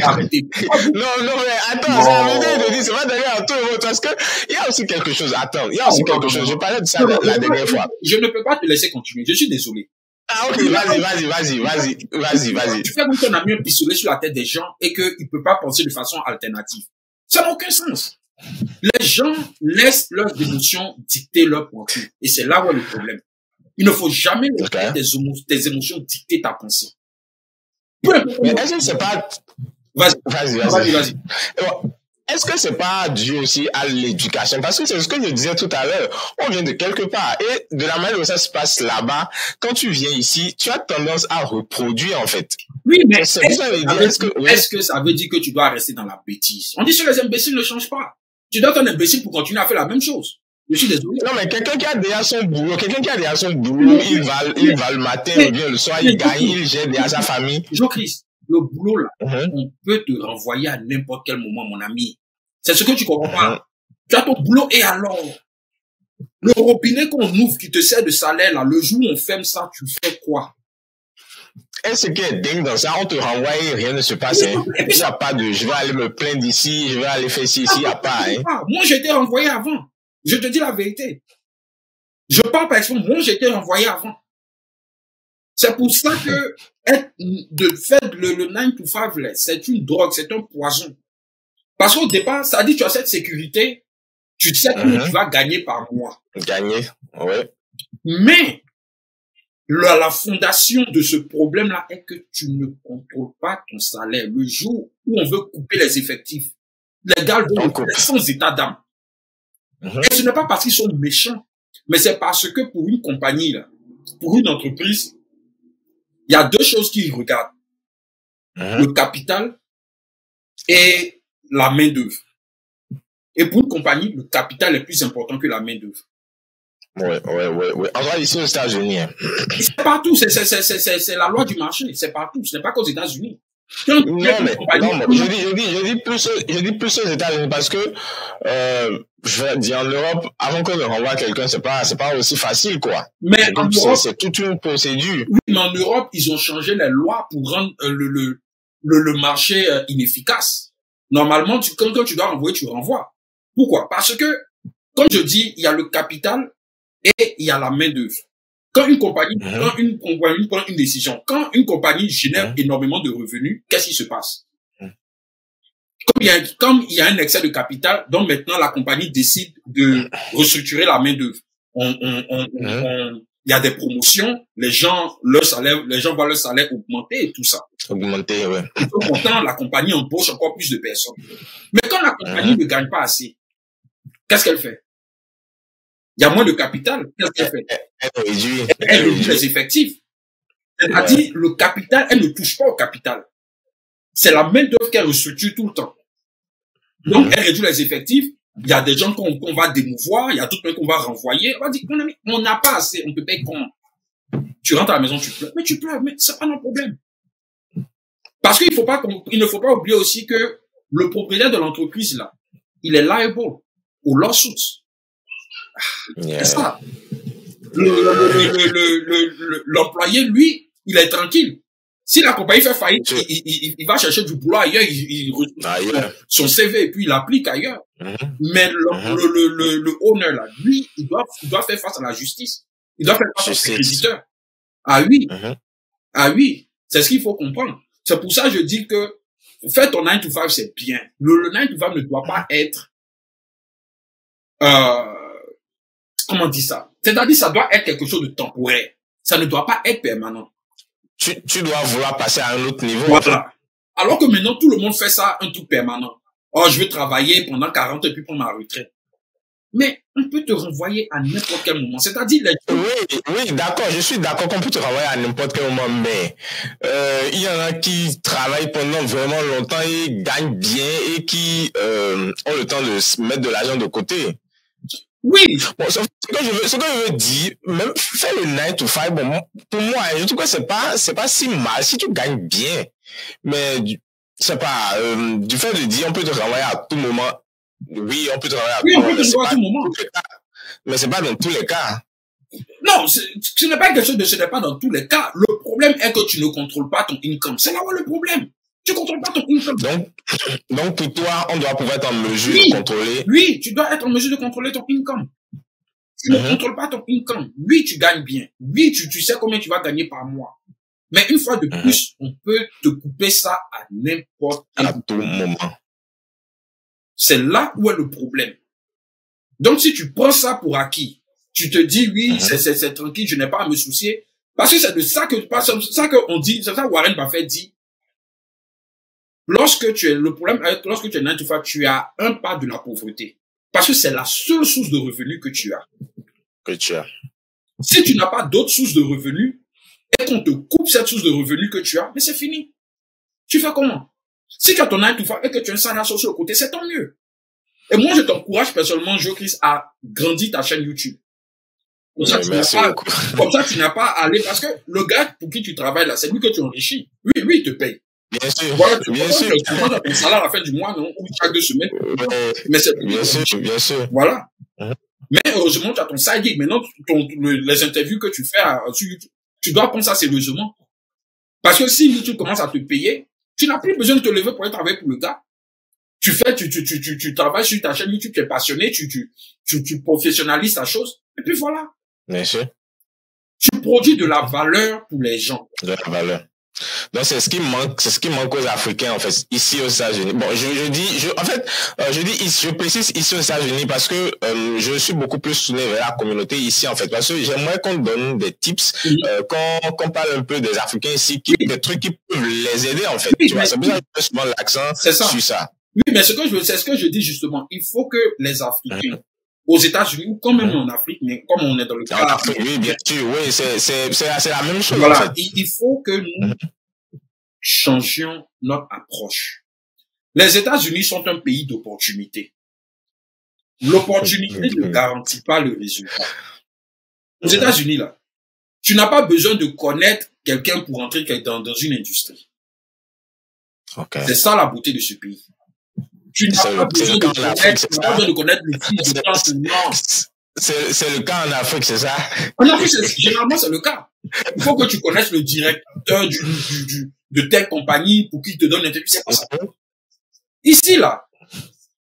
Arrêtez. Non, mais attends, c'est la vérité de dire, c'est pas donné à tout le monde, parce que il y a aussi quelque chose, je parlais de ça la dernière fois. Je ne peux pas te laisser continuer, je suis désolé. Ah, ok, vas-y. Tu fais comme si on a mis un pistolet sur la tête des gens et qu'ils ne peuvent pas penser de façon alternative. Ça n'a aucun sens. Les gens laissent leurs émotions dicter leur pensée. Et c'est là où est le problème. Il ne faut jamais laisser tes émotions dicter ta pensée. Mais est-ce que c'est pas... Vas-y. Est-ce que c'est pas dû aussi à l'éducation? Parce que c'est ce que je disais tout à l'heure. On vient de quelque part. Et de la manière dont ça se passe là-bas, quand tu viens ici, tu as tendance à reproduire, en fait. Oui, mais est-ce que ça veut dire que tu dois rester dans la bêtise? On dit que les imbéciles ne changent pas. Tu dois être un imbécile pour continuer à faire la même chose. Je suis désolé. Non, mais quelqu'un qui a déjà son boulot, il va le matin, il vient le soir, il gagne, il gère déjà sa famille. Jean-Christ, le boulot là, on peut te renvoyer à n'importe quel moment, mon ami. C'est ce que tu comprends pas. Tu as ton boulot et alors? Le robinet qu'on ouvre qui te sert de salaire là, le jour où on ferme ça, tu fais quoi? Est-ce qu'il y a dingue dans ça? On te renvoie et rien ne se passe. Il n'y a pas de je vais aller me plaindre ici, je vais aller faire ci, ici, il n'y a pas. Moi, j'ai été renvoyé avant. Je te dis la vérité. Je parle par exemple, moi, j'ai été renvoyé avant. C'est pour ça que de faire le 9 to 5, c'est une drogue, c'est un poison. Parce qu'au départ, ça dit tu as cette sécurité, tu sais que tu vas gagner par mois. Gagner, ouais. Mais, La fondation de ce problème-là est que tu ne contrôles pas ton salaire. Le jour où on veut couper les effectifs, les gars vont couper sans état d'âme. Et ce n'est pas parce qu'ils sont méchants, mais c'est parce que pour une compagnie, là, pour une entreprise, il y a deux choses qu'ils regardent. Le capital et la main-d'œuvre. Et pour une compagnie, le capital est plus important que la main-d'œuvre. Ouais. En vrai, ici aux États-Unis. Hein. C'est partout, c'est la loi du marché, c'est partout, ce n'est pas qu'aux États-Unis. Non, mais je dis plus aux États-Unis parce que, je veux dire, en Europe, avant qu'on ne renvoie quelqu'un, c'est pas aussi facile, quoi. Mais c'est toute une procédure. Oui, mais en Europe, ils ont changé les lois pour rendre le marché inefficace. Normalement, quand tu dois renvoyer, tu renvoies. Pourquoi? Parce que, comme je dis, il y a le capital et il y a la main-d'œuvre. Quand une compagnie prend une décision, quand une compagnie génère énormément de revenus, qu'est-ce qui se passe? Comme il y a un excès de capital, donc maintenant la compagnie décide de restructurer la main-d'œuvre. Il y a des promotions, les gens voient leur salaire augmenter et tout ça. Augmenter, ouais. Pourtant, la compagnie embauche encore plus de personnes. Mais quand la compagnie ne gagne pas assez, qu'est-ce qu'elle fait? Il y a moins de capital. Qu'est-ce qu'elle fait? Elle réduit les effectifs. C'est-à-dire, le capital, elle ne touche pas au capital. C'est la main-d'œuvre qu'elle restructure tout le temps. Donc, elle réduit les effectifs. Il y a des gens qu'on va démouvoir, il y a d'autres qu'on va renvoyer. On va dire, mon ami, on n'a pas assez, on te paye comment? Tu rentres à la maison, tu pleures, mais c'est pas notre problème. Parce qu'il ne faut pas oublier aussi que le propriétaire de l'entreprise, là, il est liable aux lawsuits. C'est ça. L'employé, lui, il est tranquille. Si la compagnie fait faillite, il va chercher du boulot ailleurs, il son CV et puis il applique ailleurs. Mais le owner, là, lui, il doit faire face à la justice. Il doit faire face à ses créditeurs. Ah oui. Ah oui. C'est ce qu'il faut comprendre. C'est pour ça que je dis que faire ton 9 to 5, c'est bien. Le 9 to 5 ne doit pas être, comment on dit ça? C'est-à-dire, ça doit être quelque chose de temporaire. Ça ne doit pas être permanent. Tu dois vouloir passer à un autre niveau. Voilà. Alors que maintenant, tout le monde fait ça, un truc permanent. Oh, je vais travailler pendant 40 et puis prendre ma retraite. Mais on peut te renvoyer à n'importe quel moment. C'est-à-dire, oui, d'accord, je suis d'accord qu'on peut te renvoyer à n'importe quel moment, mais il y en a qui travaillent pendant vraiment longtemps et gagnent bien et qui ont le temps de se mettre de l'argent de côté. Oui. Bon, ce que je veux dire, même faire le 9 to 5, bon, pour moi, je trouve que c'est pas si mal si tu gagnes bien. Mais, c'est pas, du fait de dire, on peut te renvoyer à tout moment. Oui, on peut te renvoyer à tout moment. Mais c'est pas dans tous les cas. Non, ce n'est pas quelque chose de ce n'est pas dans tous les cas. Le problème est que tu ne contrôles pas ton income. C'est là où est le problème. Tu contrôles pas ton income. Donc pour toi, on doit pouvoir être en mesure de contrôler. Oui, tu dois être en mesure de contrôler ton income. Tu ne contrôles pas ton income. Oui, tu gagnes bien. Oui, tu sais combien tu vas gagner par mois. Mais une fois de plus, on peut te couper ça à n'importe quel moment. C'est là où est le problème. Donc si tu prends ça pour acquis, tu te dis oui, c'est tranquille, je n'ai pas à me soucier. Parce que c'est de ça qu'on dit, c'est ça que Warren Buffett dit. Lorsque tu es 9 to 5, tu as un pas de la pauvreté. Parce que c'est la seule source de revenus que tu as. Si tu n'as pas d'autres sources de revenus, et qu'on te coupe cette source de revenus que tu as, mais c'est fini. Tu fais comment? Si tu as ton 9 to 5 et que tu as un salaire sur le côté, c'est tant mieux. Et moi, je t'encourage personnellement, Joe-Chris, à grandir ta chaîne YouTube. Comme ça, tu n'as pas à aller, parce que le gars pour qui tu travailles là, c'est lui que tu enrichis. Oui, il te paye. Bien sûr. Voilà, bien sûr. Tu prends ton salaire à la fin du mois, non, ou chaque 2 semaines. Mais c'est bien sûr. Voilà. Mais heureusement, tu as ton side gig. Maintenant, les interviews que tu fais sur YouTube, tu dois prendre ça sérieusement. Parce que si YouTube commence à te payer, tu n'as plus besoin de te lever pour aller travailler pour le gars. Tu travailles sur ta chaîne YouTube, tu es passionné, tu professionnalises ta chose, et puis voilà. Bien sûr. Tu produis de la valeur pour les gens. De la valeur. Donc, c'est ce qui manque aux Africains, en fait, ici aux États-Unis. Bon, je précise ici aux États-Unis parce que je suis beaucoup plus tourné vers la communauté ici, en fait, parce que j'aimerais qu'on donne des tips, qu'on parle un peu des Africains ici, des trucs qui peuvent les aider, en fait. Tu vois, c'est pour ça que je mets souvent l'accent sur ça. Oui, mais c'est ce que je dis justement. Il faut que les Africains, aux États-Unis, ou quand même en Afrique, mais comme on est dans le cas. En Afrique, oui, bien sûr, oui, c'est la même chose. Voilà, en fait. il faut que nous changions notre approche. Les États-Unis sont un pays d'opportunité. L'opportunité ne garantit pas le résultat. Aux États-Unis, là, tu n'as pas besoin de connaître quelqu'un pour entrer dans une industrie. Okay. C'est ça la beauté de ce pays. Tu n'as pas besoin de connaître le fils de l'enseignant. C'est le cas en Afrique, c'est ça? En Afrique, généralement, c'est le cas. Il faut que tu connaisses le directeur de telle compagnie pour qu'il te donne l'interview. C'est pas ça. Ici, là,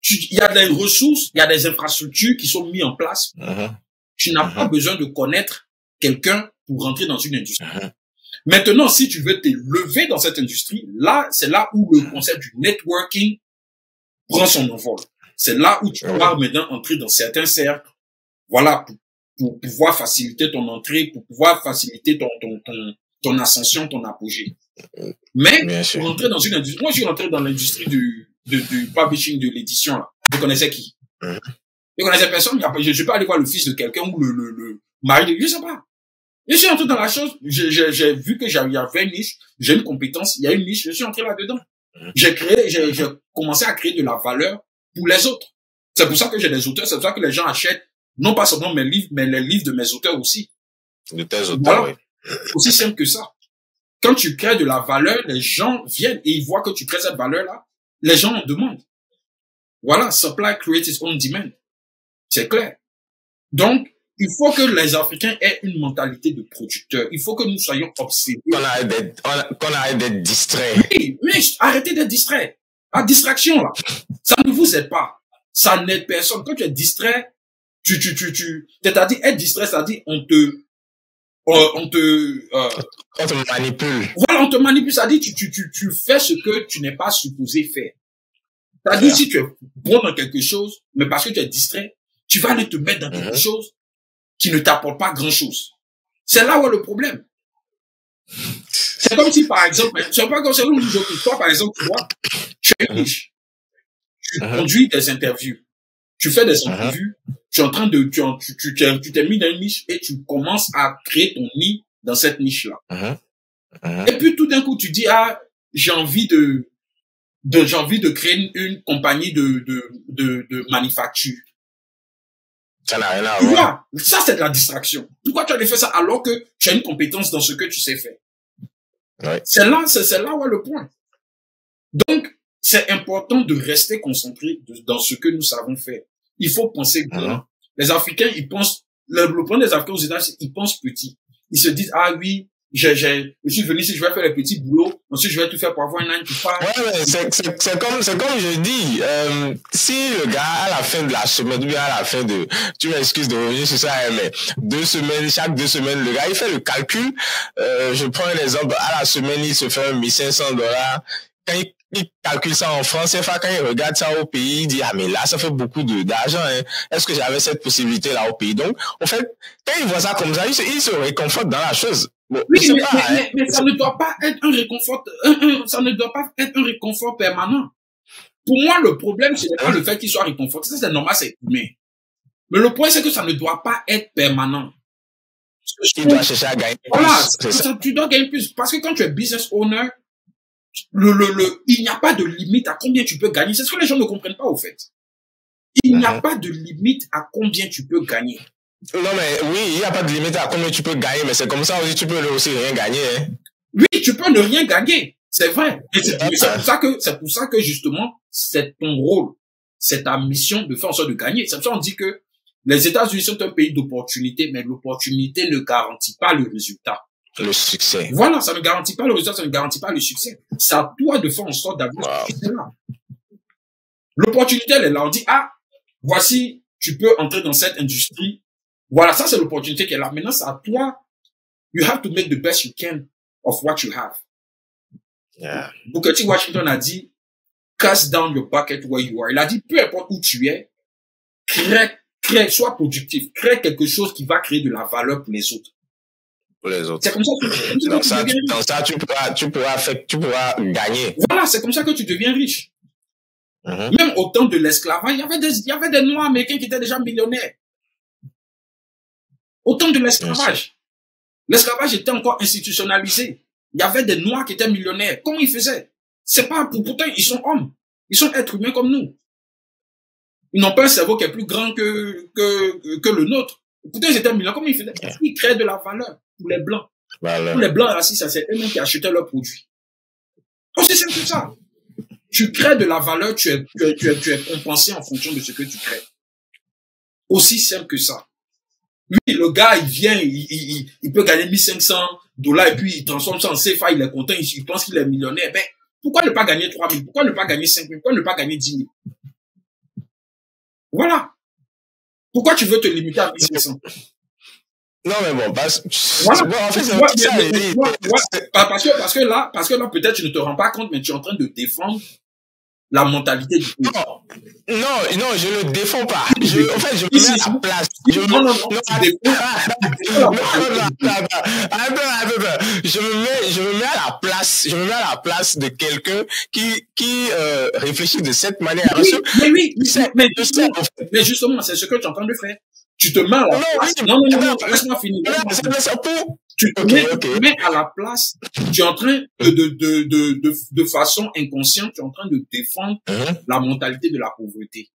il y a des ressources, il y a des infrastructures qui sont mises en place. Tu n'as pas besoin de connaître quelqu'un pour rentrer dans une industrie. Maintenant, si tu veux te lever dans cette industrie, là, c'est là où le concept du networking prend son envol. C'est là où tu vas maintenant entrer dans certains cercles. Voilà, pour pouvoir faciliter ton entrée, pour pouvoir faciliter ton ascension, ton apogée. Mais, pour entrer dans une industrie, moi, je suis rentré dans l'industrie du publishing, de l'édition, là. Je connaissais qui? Je connaissais personne. Je suis pas allé voir le fils de quelqu'un ou le mari de, je sais pas. Je suis entré dans la chose, j'ai vu que il y avait une niche, j'ai une compétence, il y a une niche, je suis entré là-dedans. J'ai commencé à créer de la valeur pour les autres. C'est pour ça que j'ai des auteurs, c'est pour ça que les gens achètent, non pas seulement mes livres, mais les livres de mes auteurs aussi. De tes auteurs, voilà. Oui. Aussi simple que ça. Quand tu crées de la valeur, les gens viennent et ils voient que tu crées cette valeur-là, les gens en demandent. Voilà, supply creates its own demand. C'est clair. Donc, il faut que les Africains aient une mentalité de producteur. Il faut que nous soyons obsédés. Qu'on arrête d'être distraits. Oui, mais arrêtez d'être distraits. La distraction, là, ça ne vous aide pas. Ça n'aide personne. Quand tu es distrait, c'est-à-dire être distrait, c'est-à-dire on te manipule. Voilà, on te manipule, c'est-à-dire tu fais ce que tu n'es pas supposé faire. C'est-à-dire si tu es bon dans quelque chose, mais parce que tu es distrait, tu vas aller te mettre dans quelque chose qui ne t'apporte pas grand-chose. C'est là où est le problème. C'est comme si, par exemple, c'est pas comme si toi, par exemple, tu vois, tu es une niche. Tu conduis des interviews. Tu fais des interviews. Tu es en train de, tu t'es mis dans une niche et tu commences à créer ton nid dans cette niche-là. Et puis, tout d'un coup, tu dis, j'ai envie de créer une compagnie de manufacture. Ça n'a rien à voir. Ça, c'est de la distraction. Pourquoi tu as fait ça alors que tu as une compétence dans ce que tu sais faire? Ouais. C'est là où est le point. Donc, c'est important de rester concentré dans ce que nous savons faire. Il faut penser grand. Les Africains, ils pensent, le problème des Africains aux États-Unis, ils pensent petit. Ils se disent, oui, je suis venu ici, je vais faire les petits boulots, ensuite je vais tout faire pour avoir un 9 to 5. Ouais, c'est comme je dis, si le gars, à la fin de la semaine, ou bien à la fin de, tu m'excuses de revenir sur ça, mais chaque 2 semaines, le gars, il fait le calcul, je prends un exemple, à la semaine, il se fait $1,500. Quand il calcule ça en France, quand il regarde ça au pays, il dit, mais là, ça fait beaucoup d'argent, hein. Est-ce que j'avais cette possibilité-là au pays? Donc, en fait, quand il voit ça comme ça, il se réconforte dans la chose. Bon, oui, mais ça ne doit pas être un réconfort, ça ne doit pas être un réconfort permanent. Pour moi, le problème, ce n'est pas le fait qu'il soit réconforté. Ça, c'est normal, c'est humain. Mais le point, c'est que ça ne doit pas être permanent. Il doit chercher à gagner plus. Voilà, tu dois gagner plus. Parce que quand tu es business owner, il n'y a pas de limite à combien tu peux gagner. C'est ce que les gens ne comprennent pas, au fait. Il n'y a pas de limite à combien tu peux gagner. Non, mais oui, il n'y a pas de limite à combien tu peux gagner, mais c'est comme ça aussi, tu peux aussi rien gagner, hein. Oui, tu peux ne rien gagner. C'est vrai. Et c'est pour ça que justement, c'est ton rôle. C'est ta mission de faire en sorte de gagner. C'est pour ça qu'on dit que les États-Unis sont un pays d'opportunité, mais l'opportunité ne garantit pas le résultat. Le succès. Voilà, ça ne garantit pas le résultat, ça ne garantit pas le succès. C'est à toi de faire en sorte d'avoir ce succès-là. L'opportunité, elle est là. On dit, voici, tu peux entrer dans cette industrie. Voilà, ça c'est l'opportunité qui est là. Maintenant, c'est à toi. You have to make the best you can of what you have. Yeah. Booker T. Washington a dit, cast down your bucket where you are. Il a dit, peu importe où tu es, crée, sois productif, crée quelque chose qui va créer de la valeur pour les autres. Pour les autres. C'est comme ça que dans ça, tu pourras gagner. Voilà, c'est comme ça que tu deviens riche. Mm-hmm. Même au temps de l'esclavage, il y avait des Noirs américains qui étaient déjà millionnaires. Au temps de l'esclavage. L'esclavage était encore institutionnalisé. Il y avait des Noirs qui étaient millionnaires. Comment ils faisaient? C'est pas, pourtant, ils sont hommes. Ils sont êtres humains comme nous. Ils n'ont pas un cerveau qui est plus grand que le nôtre. Pourtant, ils étaient millionnaires. Comment ils faisaient? Ils créaient de la valeur pour les Blancs. Voilà. Pour les Blancs racistes, c'est eux-mêmes qui achetaient leurs produits. Aussi simple que ça. Tu crées de la valeur, tu es compensé en fonction de ce que tu crées. Aussi simple que ça. Lui, le gars, il vient, il peut gagner $1,500 et puis il transforme ça en CFA, il est content, il pense qu'il est millionnaire. Ben, pourquoi ne pas gagner 3 000? Pourquoi ne pas gagner 5 000? Pourquoi ne pas gagner 10 000? Voilà. Pourquoi tu veux te limiter à 1,500? Non, mais bon, Voilà. bon, en fait, c'est Parce que là, peut-être tu ne te rends pas compte, mais tu es en train de défendre la mentalité du pays. Non, je ne le défends pas. En fait, je me mets à la place. Je me mets à la place. Je me mets à la place de quelqu'un qui réfléchit de cette manière. Mais justement, c'est ce que tu es en train de faire. Tu te mets à la place. Non, laisse-moi finir. Tu te mets à la place. Tu es en train de façon inconsciente, tu es en train de défendre la mentalité de la pauvreté.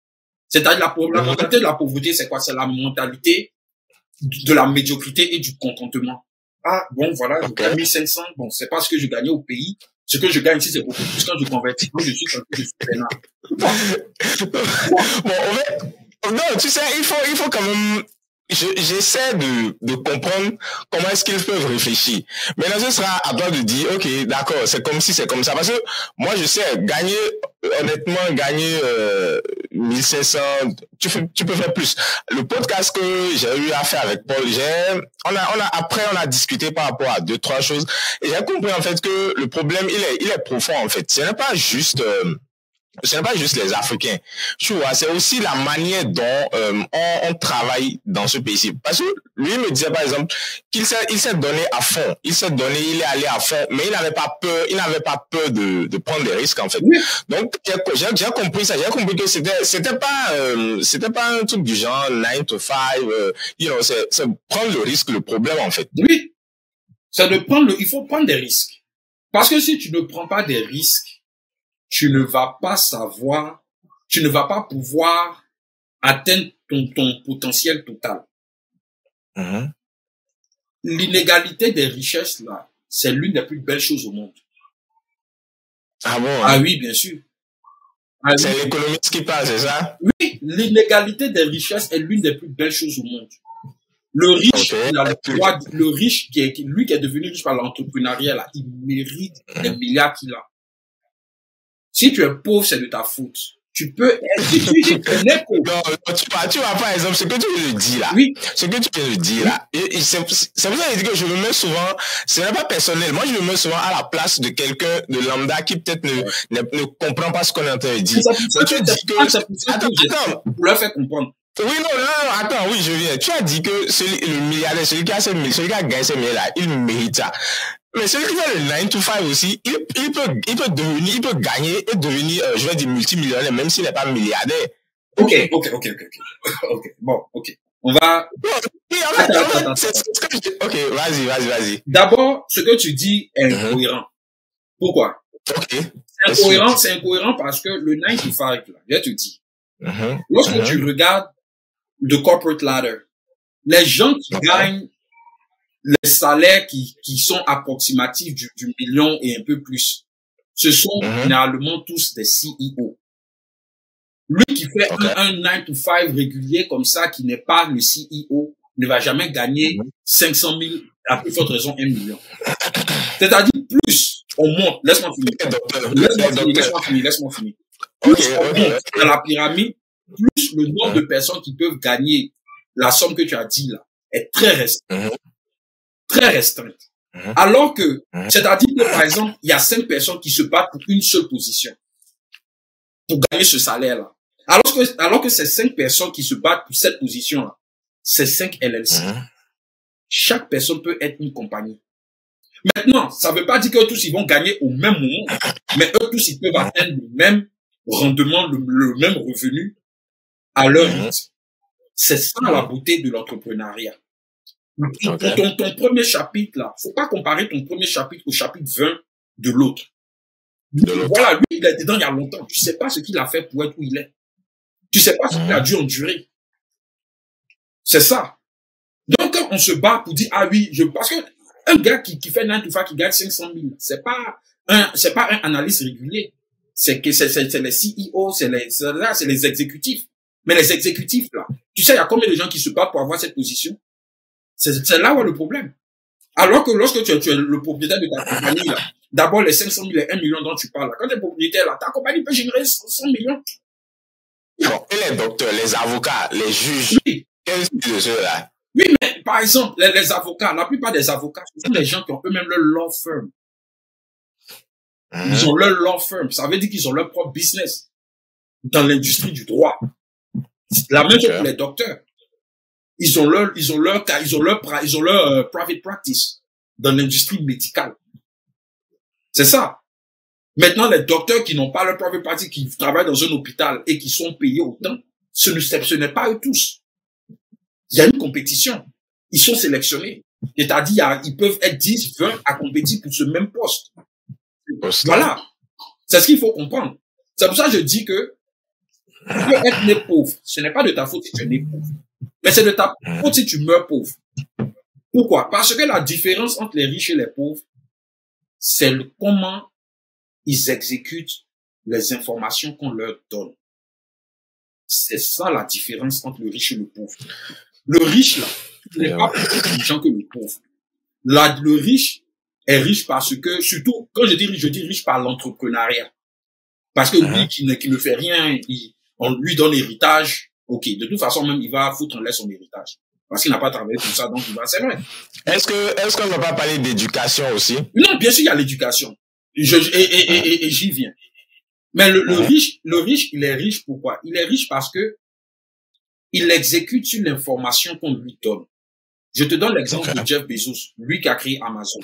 C'est-à-dire la mentalité de la pauvreté, c'est quoi? C'est la mentalité de la médiocrité et du contentement. Ah, bon, voilà, je gagne 1,500. Bon, c'est pas ce que je gagnais au pays. Ce que je gagne ici, c'est beaucoup plus quand je convertis. Quand je suis peinard. Bon, en fait, non, tu sais, il faut quand même, j'essaie de comprendre comment est-ce qu'ils peuvent réfléchir. Maintenant, ce sera à toi de dire, ok, d'accord, c'est comme si, c'est comme ça. Parce que moi, je sais, honnêtement, gagner 1,500, tu peux faire plus. Le podcast que j'ai eu à faire avec Paul, après, on a discuté par rapport à 2-3 choses. Et j'ai compris, en fait, que le problème, il est profond, en fait. Ce n'est pas juste les Africains, tu vois, c'est aussi la manière dont on travaille dans ce pays-ci. Parce que lui me disait par exemple qu'il s'est donné à fond, il est allé à fond, mais il n'avait pas peur de prendre des risques en fait. Oui. Donc j'ai compris ça, j'ai compris que c'était pas un truc du genre 9 to 5, c'est prendre le risque, le problème en fait. Oui, il faut prendre des risques. Parce que si tu ne prends pas des risques, tu ne vas pas pouvoir atteindre ton potentiel total. L'inégalité des richesses, là, c'est l'une des plus belles choses au monde. Ah bon? Ah oui, bien sûr. C'est l'économiste qui parle, c'est ça? Oui, l'inégalité des richesses est l'une des plus belles choses au monde. Le riche, le riche qui est devenu riche par l'entrepreneuriat, là, il mérite des milliards qu'il a. Si tu es pauvre, c'est de ta faute. Tu peux être non, tu vois, par exemple, ce que tu viens de dire là. Oui. Ce que tu viens de dire là. Et c'est pour ça que je dis que je me mets souvent, ce n'est pas personnel. Moi, je me mets souvent à la place de quelqu'un de lambda qui peut-être ne comprend pas ce qu'on est en train de dire. Tu dis que, attends. Pour leur faire comprendre. Oui, non, attends, oui, je viens. Tu as dit que le milliardaire, celui qui a gagné ces milliards là, il mérite ça. Mais celui qui fait le 9 to 5 aussi, il peut gagner et devenir, je vais dire, multimillionnaire, même s'il n'est pas milliardaire. Ok. Bon, ok. On va... Ok, vas-y. D'abord, ce que tu dis est incohérent. Pourquoi? Ok. C'est incohérent parce que le 9 to 5, là, je te dis, lorsque tu regardes le corporate ladder, les gens qui gagnent les salaires qui sont approximatifs du million et un peu plus, ce sont généralement tous des CEO. Lui qui fait un 9 to 5 régulier comme ça, qui n'est pas le CEO, ne va jamais gagner 500 000, à plus forte raison 1 million. C'est-à-dire plus on monte, laisse-moi finir. Plus on monte dans la pyramide, plus le nombre de personnes qui peuvent gagner la somme que tu as dit là est très restreinte. Très restreinte. Alors que, c'est-à-dire que, par exemple, il y a 5 personnes qui se battent pour une seule position, pour gagner ce salaire-là. Alors que ces 5 personnes qui se battent pour cette position-là, c'est 5 LLC. Chaque personne peut être une compagnie. Maintenant, ça ne veut pas dire qu'eux tous ils vont gagner au même moment, mais eux tous ils peuvent atteindre le même rendement, le même revenu à leur rythme. C'est ça la beauté de l'entrepreneuriat. Ton premier chapitre là, faut pas comparer ton premier chapitre au chapitre 20 de l'autre. Voilà, lui il est dedans il y a longtemps. Tu sais pas ce qu'il a fait pour être où il est. Tu sais pas ce qu'il a dû endurer. C'est ça. Donc quand on se bat pour dire ah oui, parce que un gars qui fait 9 to 5 qui gagne 500 000, c'est pas un analyste régulier. C'est les CEO, c'est les exécutifs. Mais les exécutifs, là, tu sais, il y a combien de gens qui se battent pour avoir cette position? C'est là où est le problème. Alors que lorsque tu es le propriétaire de ta compagnie, là, d'abord les 500 000 et 1 million dont tu parles, là, quand tu es propriétaire, là, ta compagnie peut générer 100 millions. Bon, et les docteurs, les avocats, les juges, oui. Qu'est-ce que c'est là? Oui, mais par exemple, les avocats, la plupart des avocats, ce sont des gens qui ont eux-mêmes leur law firm. Ils ont leur law firm. Ça veut dire qu'ils ont leur propre business dans l'industrie du droit. La même chose pour les docteurs. Ils ont leur private practice dans l'industrie médicale. C'est ça. Maintenant, les docteurs qui n'ont pas leur private practice, qui travaillent dans un hôpital et qui sont payés autant, ce n'est pas eux tous. Il y a une compétition. Ils sont sélectionnés. C'est-à-dire, ils peuvent être 10, 20 à compétir pour ce même poste. Voilà. C'est ce qu'il faut comprendre. C'est pour ça que je dis que tu peux être né pauvre. Ce n'est pas de ta faute si tu es né pauvre. Mais c'est de ta faute si tu meurs pauvre. Pourquoi? Parce que la différence entre les riches et les pauvres, c'est comment ils exécutent les informations qu'on leur donne. C'est ça la différence entre le riche et le pauvre. Le riche, là, il n'est pas plus intelligent que le pauvre. Là, le riche est riche parce que, surtout, quand je dis riche par l'entrepreneuriat. Parce que lui, qui ne fait rien, on lui donne l'héritage. Ok, de toute façon, même, il va foutre en l'air son héritage. Parce qu'il n'a pas travaillé pour ça, donc il va, c'est vrai. Est-ce qu'on ne va pas parler d'éducation aussi? Non, bien sûr, il y a l'éducation. Et j'y viens. Mais le riche, il est riche pourquoi? Il est riche parce que il exécute sur l'information qu'on lui donne. Je te donne l'exemple de Jeff Bezos, lui qui a créé Amazon,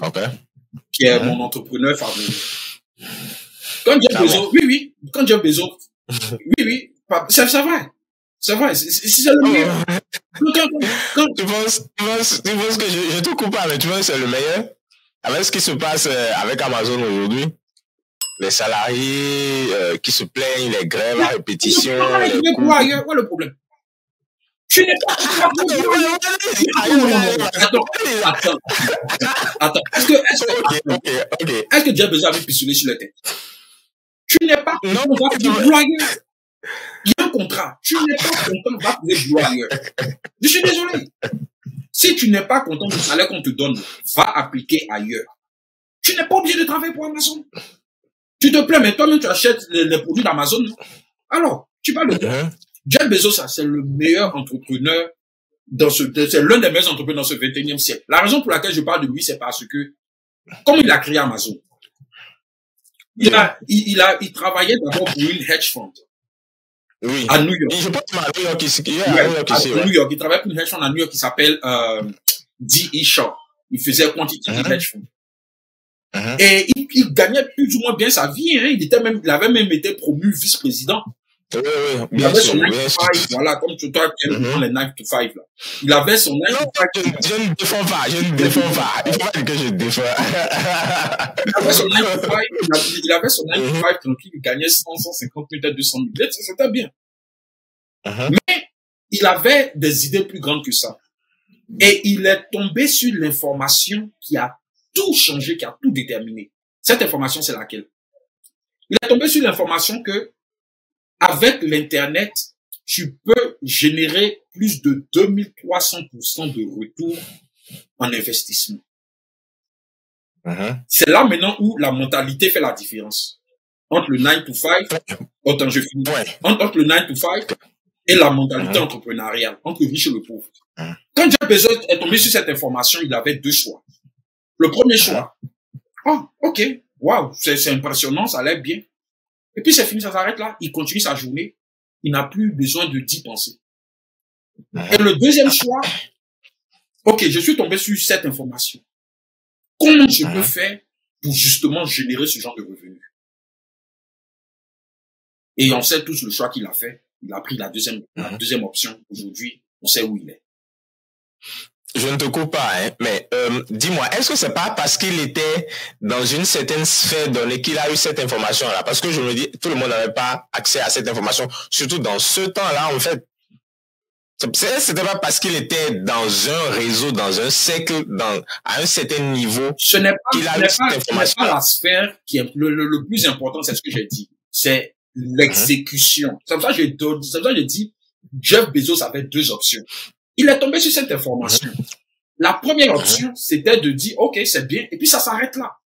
qui est mon entrepreneur favori. Quand Jeff Bezos, quand Jeff Bezos, c'est vrai. C'est vrai, c'est le meilleur. Tu penses que je te coupe pas, mais tu penses que c'est le meilleur? Avec ce qui se passe avec Amazon aujourd'hui, les salariés qui se plaignent, les grèves à répétition. Quoi est le problème? Tu n'es pas. Attends. Est-ce que Jeff Bezos avait pistolé sur la tête? Tu n'es pas content, il y a un contrat. Tu n'es pas content, va trouver du ailleurs. Je suis désolé. Si tu n'es pas content du salaire qu'on te donne, va appliquer ailleurs. Tu n'es pas obligé de travailler pour Amazon. Tu te plains, mais toi-même tu achètes les produits d'Amazon. Alors, tu parles de quoi? Jeff Bezos, c'est le meilleur entrepreneur c'est l'un des meilleurs entrepreneurs dans ce 21e siècle. La raison pour laquelle je parle de lui, c'est parce que, comme il a créé Amazon, il travaillait d'abord pour une hedge fund. Oui. À New York. Je pense à New York ici. New York. Il travaillait pour une hedge fund à New York qui s'appelle D.E. Shaw. Il faisait quantitative hedge fund. Et il gagnait plus ou moins bien sa vie. Hein. Il avait même été promu vice-président. Il avait son 9 to 5, voilà, comme tu toi, tu aimes les 9 to 5, là. Il avait son 9 to 5. Je ne défends pas. Il faut pas dire que je défends. Il avait son 9 to 5, tranquille, il gagnait 150 000, peut-être 200 000. C'était bien. Mais, il avait des idées plus grandes que ça. Et il est tombé sur l'information qui a tout changé, qui a tout déterminé. Cette information, c'est laquelle? Il est tombé sur l'information que, avec l'Internet, tu peux générer plus de 2300% de retour en investissement. C'est là maintenant où la mentalité fait la différence. Entre le 9 to 5, entre le 9 to 5 et la mentalité entrepreneuriale, entre le riche et le pauvre. Quand Jeff Bezos est tombé sur cette information, il avait deux choix. Le premier choix. Ah, ok. Waouh, c'est impressionnant, ça a l'air bien. Et puis c'est fini, ça s'arrête là. Il continue sa journée. Il n'a plus besoin d'y penser. Et le deuxième choix, ok, je suis tombé sur cette information. Comment je peux faire pour justement générer ce genre de revenus? Et on sait tous le choix qu'il a fait. Il a pris la deuxième option. Aujourd'hui, on sait où il est. Je ne te coupe pas, hein, mais dis-moi, est-ce que c'est pas parce qu'il était dans une certaine sphère donnée qu'il a eu cette information-là? Parce que je me dis, tout le monde n'avait pas accès à cette information, surtout dans ce temps-là, en fait. C'était pas parce qu'il était dans un réseau, dans un cercle, à un certain niveau qu'il a eu cette information. Ce n'est pas la sphère qui est le plus important, c'est ce que j'ai dit. C'est l'exécution. C'est pour ça que j'ai dit, Jeff Bezos avait deux options. Il est tombé sur cette information. La première option, c'était de dire, OK, c'est bien, et puis ça s'arrête là.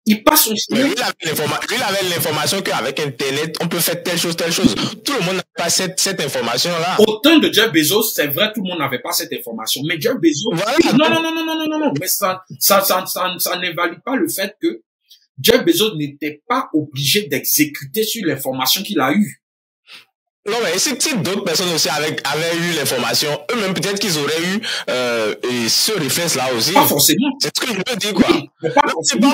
Il passe son chemin. Lui, il avait l'information qu'avec Internet, on peut faire telle chose. Tout le monde n'a pas cette information-là. Autant de Jeff Bezos, c'est vrai, tout le monde n'avait pas cette information. Mais Jeff Bezos, voilà. Non. Mais ça n'invalide pas le fait que Jeff Bezos n'était pas obligé d'exécuter sur l'information qu'il a eue. Non, mais si d'autres personnes aussi avaient eu l'information, eux-mêmes, peut-être qu'ils auraient eu ce réfléche-là aussi. Pas forcément. C'est ce que je peux dire, quoi. Oui, mais pas forcément,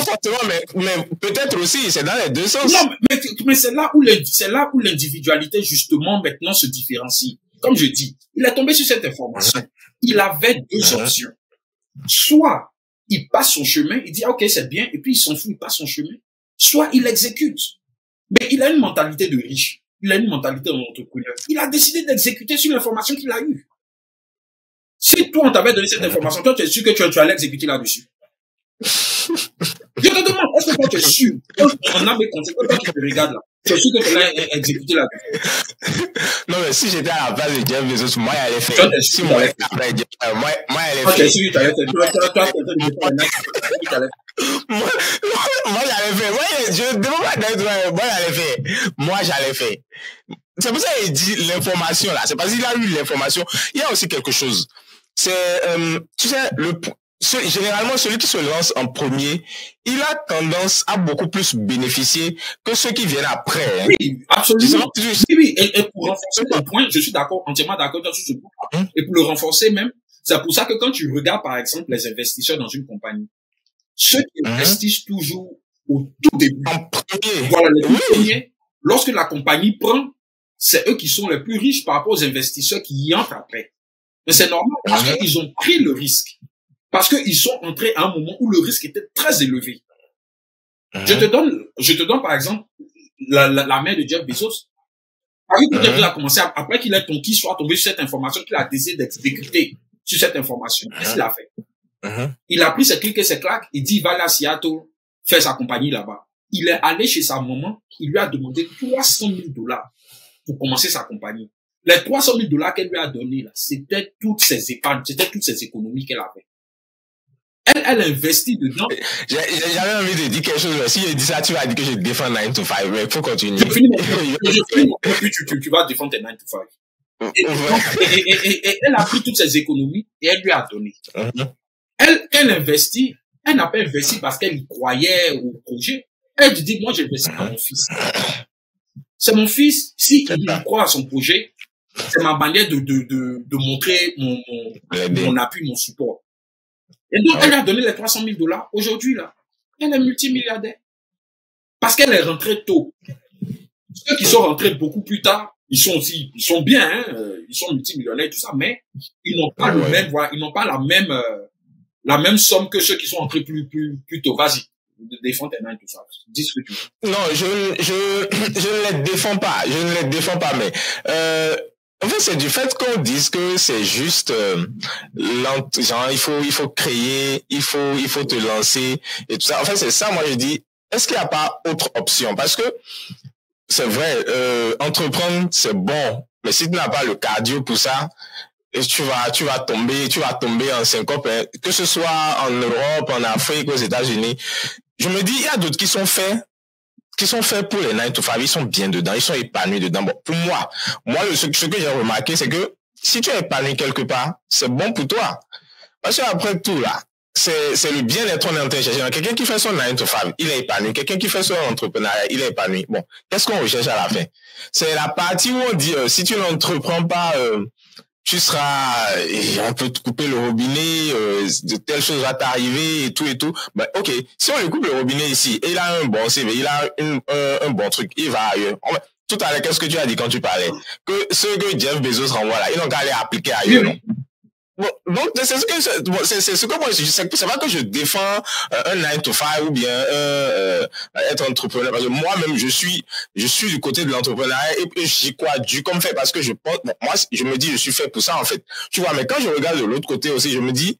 mais peut-être aussi, c'est dans les deux sens. Non, mais c'est là où l'individualité, justement, maintenant se différencie. Comme je dis, il est tombé sur cette information. Il avait deux options. Soit il passe son chemin, il dit, OK, c'est bien, et puis il s'en fout, il passe son chemin. Soit il exécute. Mais il a une mentalité de riche. Il a une mentalité d'entrepreneur. Il a décidé d'exécuter sur l'information qu'il a eue. Si toi, on t'avait donné cette information, toi, tu es sûr que tu allais exécuter là-dessus. Je te demande, est-ce que toi, tu es sûr? On a des conséquences, toi, tu te regardes là. Tu es sûr que tu allais exécuter là-dessus? Non, mais si j'étais à la place de Jeff Bezos, moi, j'allais faire. Si moi, j'allais faire. Ok, si tu allais faire. Toi, moi, j'allais faire. Je ne demande pas d'aide, moi, j'allais faire. Moi, j'allais faire. C'est pour ça qu'il dit l'information, là. C'est parce qu'il a eu l'information. Il y a aussi quelque chose. C'est, tu sais, généralement, celui qui se lance en premier, il a tendance à beaucoup plus bénéficier que ceux qui viennent après. Hein. Oui, absolument. Oui. Et pour renforcer ton point, je suis entièrement d'accord sur ce point. Et pour le renforcer même, c'est pour ça que quand tu regardes, par exemple, les investisseurs dans une compagnie, ceux qui investissent toujours au tout début. En premier. Voilà, les tout premiers. Lorsque la compagnie prend, c'est eux qui sont les plus riches par rapport aux investisseurs qui y entrent après. Mais c'est normal parce qu'ils ont pris le risque. Parce qu'ils sont entrés à un moment où le risque était très élevé. Je te donne par exemple la mère de Jeff Bezos. Il a commencé après qu'il soit tombé sur cette information, qu'il a décidé d'exécuter sur cette information. Qu'est-ce qu'il a fait? Il a pris ses clics et ses claques. Il dit, il va aller à Seattle faire sa compagnie là-bas. Il est allé chez sa maman. Il lui a demandé $300,000 pour commencer sa compagnie. Les $300,000 qu'elle lui a donné là, c'était toutes ses épargnes, c'était toutes ses économies qu'elle avait. Elle investit dedans. J'avais envie de dire quelque chose. Si je dis ça, tu vas dire que je défends 9 to 5, mais il faut continuer. Je finis mon puis tu vas défendre tes 9 to 5. Et elle a pris toutes ses économies et elle lui a donné. Elle investit, elle n'a pas investi parce qu'elle y croyait au projet. Elle dit, moi, j'investis dans mon fils. C'est mon fils, si il croit à son projet, c'est ma manière de montrer mon appui, mon support. Et donc, elle a donné les $300,000. Aujourd'hui, là, elle est multimilliardaire. Parce qu'elle est rentrée tôt. Ceux qui sont rentrés beaucoup plus tard, ils sont bien, hein, ils sont multimillionnaires et tout ça, mais ils n'ont pas ils n'ont pas la même somme que ceux qui sont entrés plus tôt. Vas-y. Défends tes mains, tout ça. Dis ce que tu veux. Non, je ne les défends pas. Mais, en fait, c'est du fait qu'on dise que c'est juste, genre, il faut créer, il faut te lancer et tout ça. En fait, c'est ça, moi, je dis, est-ce qu'il n'y a pas autre option? Parce que, c'est vrai, entreprendre, c'est bon. Mais si tu n'as pas le cardio pour ça, tu vas tomber en syncope, hein, que ce soit en Europe, en Afrique, aux États-Unis. Je me dis, il y a d'autres qui sont faits pour les 9 to 5, ils sont bien dedans, ils sont épanouis dedans. Bon, pour moi, ce que j'ai remarqué, c'est que si tu es épanoui quelque part, c'est bon pour toi. Parce que après tout, là, c'est le bien-être on est en train de chercher. Quelqu'un qui fait son 9 to 5, il est épanoui. Quelqu'un qui fait son entrepreneuriat, il est épanoui. Bon, qu'est-ce qu'on recherche à la fin? C'est la partie où on dit, si tu n'entreprends pas, tu seras, on peut te couper le robinet, de telle chose va t'arriver et tout et tout. Ben, ok, si on lui coupe le robinet ici, et il a un bon CV, il a un bon truc, il va ailleurs. Tout à l'heure, qu'est-ce que tu as dit quand tu parlais? Que ceux que Jeff Bezos renvoie là, ils n'ont qu'à aller appliquer ailleurs, non? Bon, donc c'est ce que moi c'est pas que je défends un 9 to 5 ou bien être entrepreneur, parce que moi-même je suis du côté de l'entrepreneuriat et j'y crois dur comme fait, parce que je pense, bon, moi je me dis je suis fait pour ça en fait, tu vois. Mais quand je regarde de l'autre côté aussi, je me dis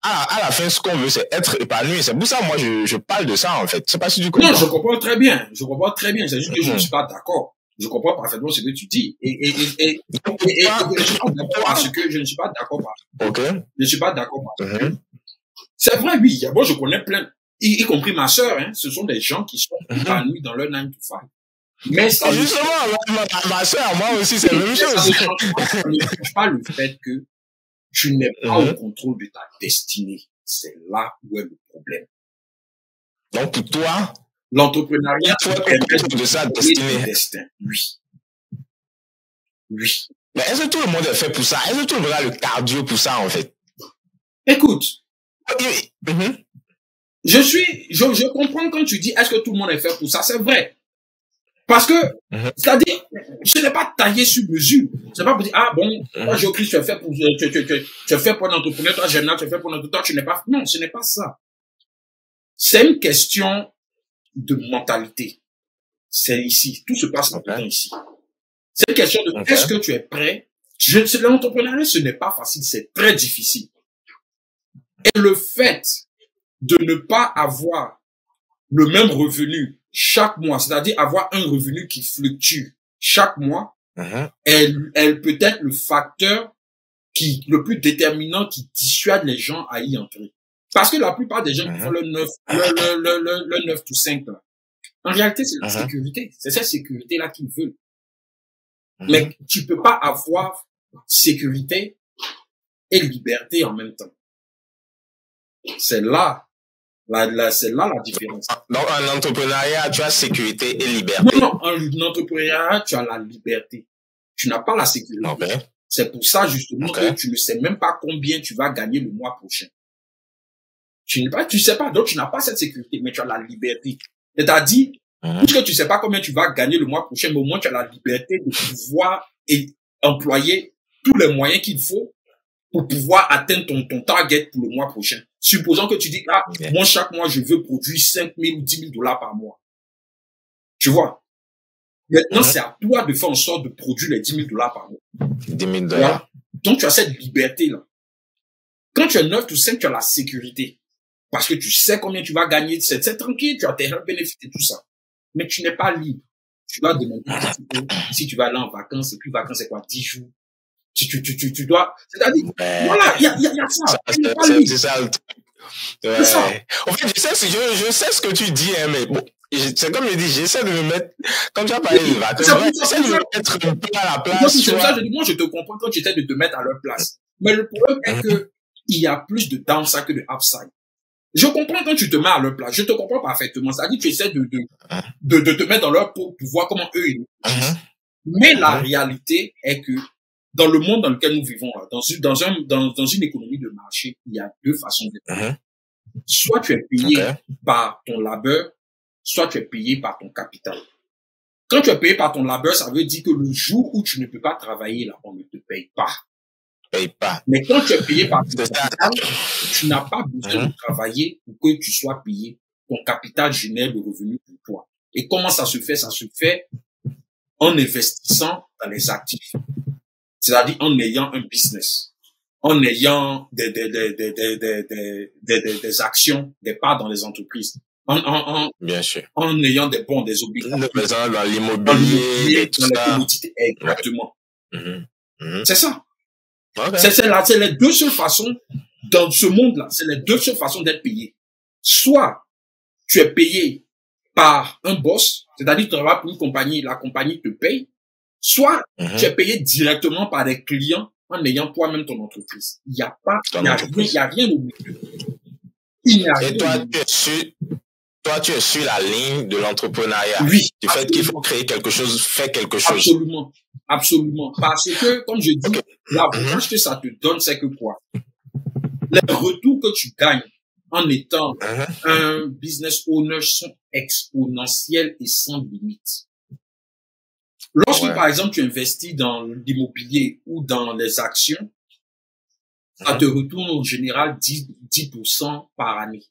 à la fin ce qu'on veut c'est être épanoui. C'est pour ça moi je parle de ça en fait. Je sais pas si tu comprends. Non, je comprends très bien, c'est juste que je ne suis pas d'accord. Je comprends parfaitement ce que tu dis. Et je suis pas d'accord parce que je ne suis pas d'accord parce que. Ok. Je suis pas d'accord parce que. C'est vrai, oui. Moi, je connais plein, y compris ma sœur, hein. Ce sont des gens qui sont épanouis dans leur 9 to 5. Mais ça. Justement, ma sœur, moi aussi, c'est la même chose. Ça ne change pas le fait que tu n'es pas au contrôle de ta destinée. C'est là où est le problème. Donc, pour toi, l'entrepreneuriat permet de ça destinée. Destin. Oui. Oui. Mais est-ce que tout le monde est fait pour ça? Est-ce que tout le monde a le cardio pour ça, en fait? Écoute. Je comprends quand tu dis est-ce que tout le monde est fait pour ça? C'est vrai. Parce que, c'est-à-dire, ce n'est pas taillé sur mesure. C'est pas pour dire, ah bon, toi, Jésus-Christ, tu es fait pour un entrepreneur, toi, Général, tu es fait pour un entrepreneur, tu n'es pas, non, ce n'est pas ça. C'est une question de mentalité. C'est ici. Tout se passe maintenant ici. C'est une question de est-ce que tu es prêt? L'entrepreneuriat, ce n'est pas facile, c'est très difficile. Et le fait de ne pas avoir le même revenu chaque mois, c'est-à-dire avoir un revenu qui fluctue chaque mois, elle peut être le facteur le plus déterminant qui dissuade les gens à y entrer. Parce que la plupart des gens qui font le 9 to 5, là, en réalité, c'est la sécurité. C'est cette sécurité-là qu'ils veulent. Mais tu peux pas avoir sécurité et liberté en même temps. C'est là la différence. Donc, en entrepreneuriat, tu as sécurité et liberté. Non, en entrepreneuriat, tu as la liberté. Tu n'as pas la sécurité. Okay. C'est pour ça, justement, que tu ne sais même pas combien tu vas gagner le mois prochain. Tu sais pas, donc tu n'as pas cette sécurité, mais tu as la liberté. C'est-à-dire, puisque tu sais pas combien tu vas gagner le mois prochain, mais au moins tu as la liberté de pouvoir employer tous les moyens qu'il faut pour pouvoir atteindre ton target pour le mois prochain. Supposons que tu dis, moi, chaque mois, je veux produire 5 000 ou 10 000 $ par mois. Tu vois? Maintenant, c'est à toi de faire en sorte de produire les 10 000 $ par mois. 10 000 $. Donc, tu as cette liberté-là. Quand tu es 9 to 5, tu as la sécurité. Parce que tu sais combien tu vas gagner. C'est tranquille, tu as tes bénéfices et tout ça. Mais tu n'es pas libre. Tu dois demander si tu vas aller en vacances. Et puis, vacances, c'est quoi? 10 jours. Tu dois, c'est-à-dire, voilà, il y a ça. C'est ça le truc. Ouais. Ça. En fait, je sais ce que tu dis, hein, mais bon, c'est comme je dis, j'essaie de me mettre, comme tu as parlé de vacances, j'essaie de me mettre un peu à la place. C'est ça, moi, je te comprends quand tu essaies de te mettre à leur place. Mais le problème est que il y a plus de downside que de upside. Je comprends quand tu te mets à leur place. Je te comprends parfaitement. C'est-à-dire, tu essaies de te mettre dans leur peau pour voir comment eux, ils Mais la réalité est que dans le monde dans lequel nous vivons, là, dans une économie de marché, il y a deux façons d'être. Soit tu es payé par ton labeur, soit tu es payé par ton capital. Quand tu es payé par ton labeur, ça veut dire que le jour où tu ne peux pas travailler, là, on ne te paye pas. Mais quand tu es payé par ton capital, tu n'as pas besoin de travailler pour que tu sois payé. Ton capital génère le revenu pour toi. Et comment ça se fait? Ça se fait en investissant dans les actifs. C'est-à-dire en ayant un business, en ayant des actions, des parts dans les entreprises, bien sûr, en ayant des bons, des obligations, dans l'immobilier, dans les commodités, exactement. C'est ça. Okay. C'est les deux seules façons dans ce monde-là. C'est les deux seules façons d'être payé. Soit tu es payé par un boss, c'est-à-dire tu travailles pour une compagnie, la compagnie te paye. Soit tu es payé directement par des clients en ayant toi-même ton entreprise. Il y a rien au milieu. Il n'y a Et rien. toi, tu es sur la ligne de l'entrepreneuriat. Oui. Du fait qu'il faut créer quelque chose, faire quelque chose. Absolument. Absolument. Parce que, comme je dis, l'avantage que ça te donne, c'est que quoi? Les retours que tu gagnes en étant un business owner sont exponentiels et sans limite. Lorsque, par exemple, tu investis dans l'immobilier ou dans les actions, ça te retourne en général 10% par année.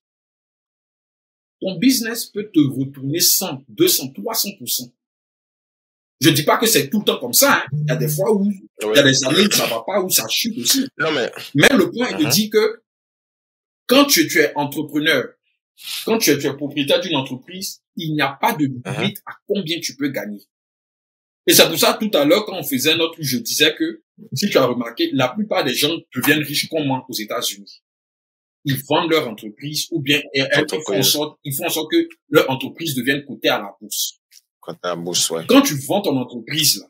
Ton business peut te retourner 100, 200, 300%. Je dis pas que c'est tout le temps comme ça, hein. Il y a des fois où, il y a des années où ça va pas, où ça chute aussi. Non, mais le point est de dire que quand tu es entrepreneur, quand tu es propriétaire d'une entreprise, il n'y a pas de limite à combien tu peux gagner. Et c'est pour ça, tout à l'heure, quand on faisait notre, je disais que, si tu as remarqué, la plupart des gens deviennent riches comme moi aux États-Unis. Ils vendent leur entreprise ou bien ils font en sorte que leur entreprise devienne cotée à la bourse. Cotée à la bourse, ouais. Quand tu vends ton entreprise, là,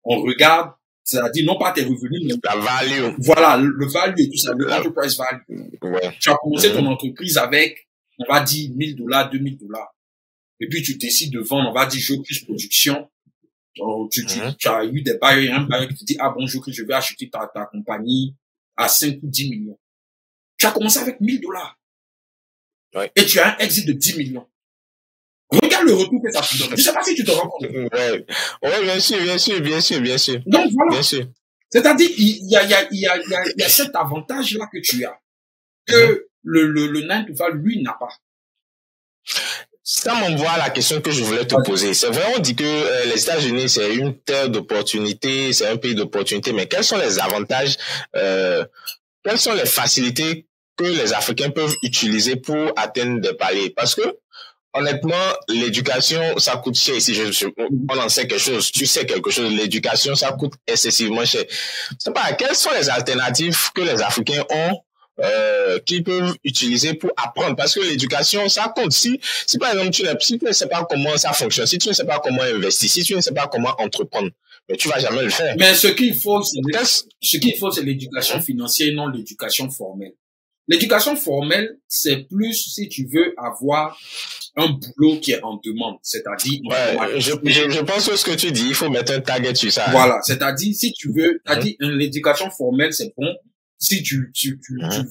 on regarde, c'est-à-dire non pas tes revenus, mais la value. Voilà, le value et tout ça, le enterprise value. Ouais. Tu as commencé ton entreprise avec, on va dire, $1,000, $2,000. Et puis tu décides de vendre, on va dire, Jocris Production. Tu as eu des bailleurs, un bailleur qui te dit, ah bon, Jocris, je vais acheter ta compagnie à 5 ou 10 millions. Tu as commencé avec $1,000. Ouais. Et tu as un exit de 10 millions. Regarde le retour que ça te donne. Je sais pas si tu te rends compte. Ouais, bien sûr. Donc voilà. Bien sûr. C'est-à-dire, il y a cet avantage-là que tu as, que le 9 to 5, lui, n'a pas. Ça m'envoie à la question que je voulais te poser. C'est vrai, on dit que les États-Unis, c'est une terre d'opportunités, c'est un pays d'opportunités, mais quels sont les avantages, quelles sont les facilités que les Africains peuvent utiliser pour atteindre des paliers? Parce que, honnêtement, l'éducation, ça coûte cher ici. On en sait quelque chose. Tu sais quelque chose. L'éducation, ça coûte excessivement cher. C'est pas, quelles sont les alternatives que les Africains ont, qu'ils peuvent utiliser pour apprendre? Parce que l'éducation, ça compte. Si par exemple, si tu ne sais pas comment ça fonctionne, si tu ne sais pas comment investir, si tu ne sais pas comment entreprendre, mais tu vas jamais le faire. Mais ce qu'il faut, c'est l'éducation financière et non l'éducation formelle. L'éducation formelle, c'est plus si tu veux avoir un boulot qui est en demande, c'est-à-dire... Ouais, je pense que ce que tu dis, il faut mettre un target sur ça. Voilà, c'est-à-dire, si tu veux, c'est-à-dire, l'éducation formelle, c'est bon. Si tu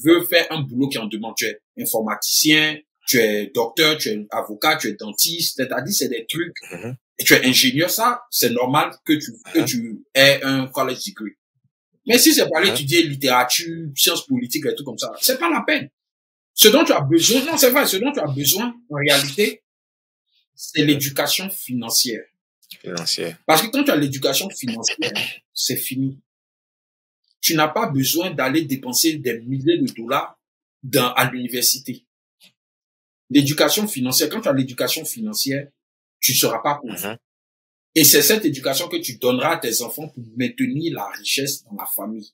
veux faire un boulot qui est en demande, tu es informaticien, tu es docteur, tu es avocat, tu es dentiste, c'est-à-dire, c'est des trucs, et tu es ingénieur, ça, c'est normal que tu aies un college degree. Mais si c'est pour aller étudier littérature, sciences politiques et tout comme ça, c'est pas la peine. Ce dont tu as besoin, non, c'est vrai, ce dont tu as besoin, en réalité, c'est l'éducation financière. Parce que quand tu as l'éducation financière, c'est fini. Tu n'as pas besoin d'aller dépenser des milliers de dollars à l'université. L'éducation financière, quand tu as l'éducation financière, tu ne seras pas pauvre. Et c'est cette éducation que tu donneras à tes enfants pour maintenir la richesse dans la famille.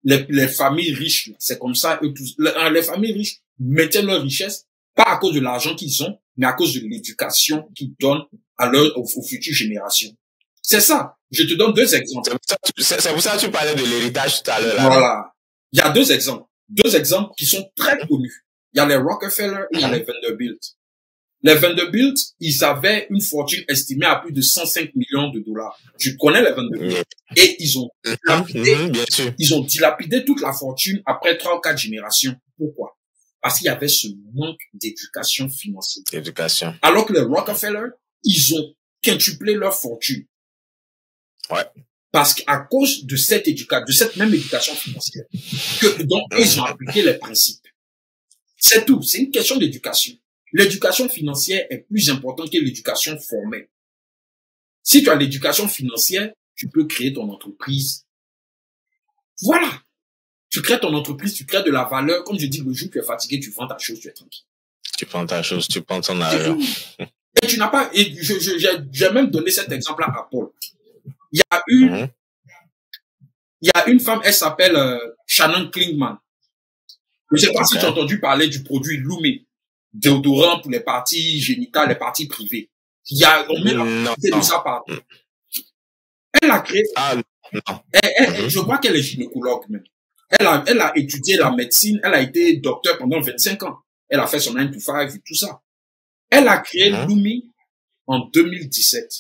Les familles riches, c'est comme ça, eux tous. Les familles riches maintiennent leur richesse, pas à cause de l'argent qu'ils ont, mais à cause de l'éducation qu'ils donnent aux futures générations. C'est ça. Je te donne 2 exemples. C'est pour ça que tu parlais de l'héritage tout à l'heure. Voilà. Il y a 2 exemples. 2 exemples qui sont très connus. Il y a les Rockefeller et il y a les Vanderbilt. Les Vanderbilt, ils avaient une fortune estimée à plus de 105 millions de dollars. Tu connais les Vanderbilt. Et ils ont dilapidé toute la fortune après 3 ou 4 générations. Pourquoi? Parce qu'il y avait ce manque d'éducation financière. Alors que les Rockefeller, ils ont quintuplé leur fortune. Ouais. Parce qu'à cause de cette même éducation financière, donc ils ont appliqué les principes. C'est tout. C'est une question d'éducation. L'éducation financière est plus importante que l'éducation formelle. Si tu as l'éducation financière, tu peux créer ton entreprise. Voilà. Tu crées ton entreprise, tu crées de la valeur. Comme je dis, le jour où tu es fatigué, tu vends ta chose, tu es tranquille. Tu prends ta chose, tu prends ton argent. Et tu n'as pas, et j'ai même donné cet exemple-là à Paul. Il y a une femme, elle s'appelle Shannon Klingman. Je ne sais pas si tu as entendu parler du produit Lume, déodorant pour les parties génitales, les parties privées. On met la de ça partout. Elle a créé. Je crois qu'elle est gynécologue même. Elle a étudié la médecine, elle a été docteur pendant 25 ans. Elle a fait son 9 to 5 et tout ça. Elle a créé Lumi en 2017.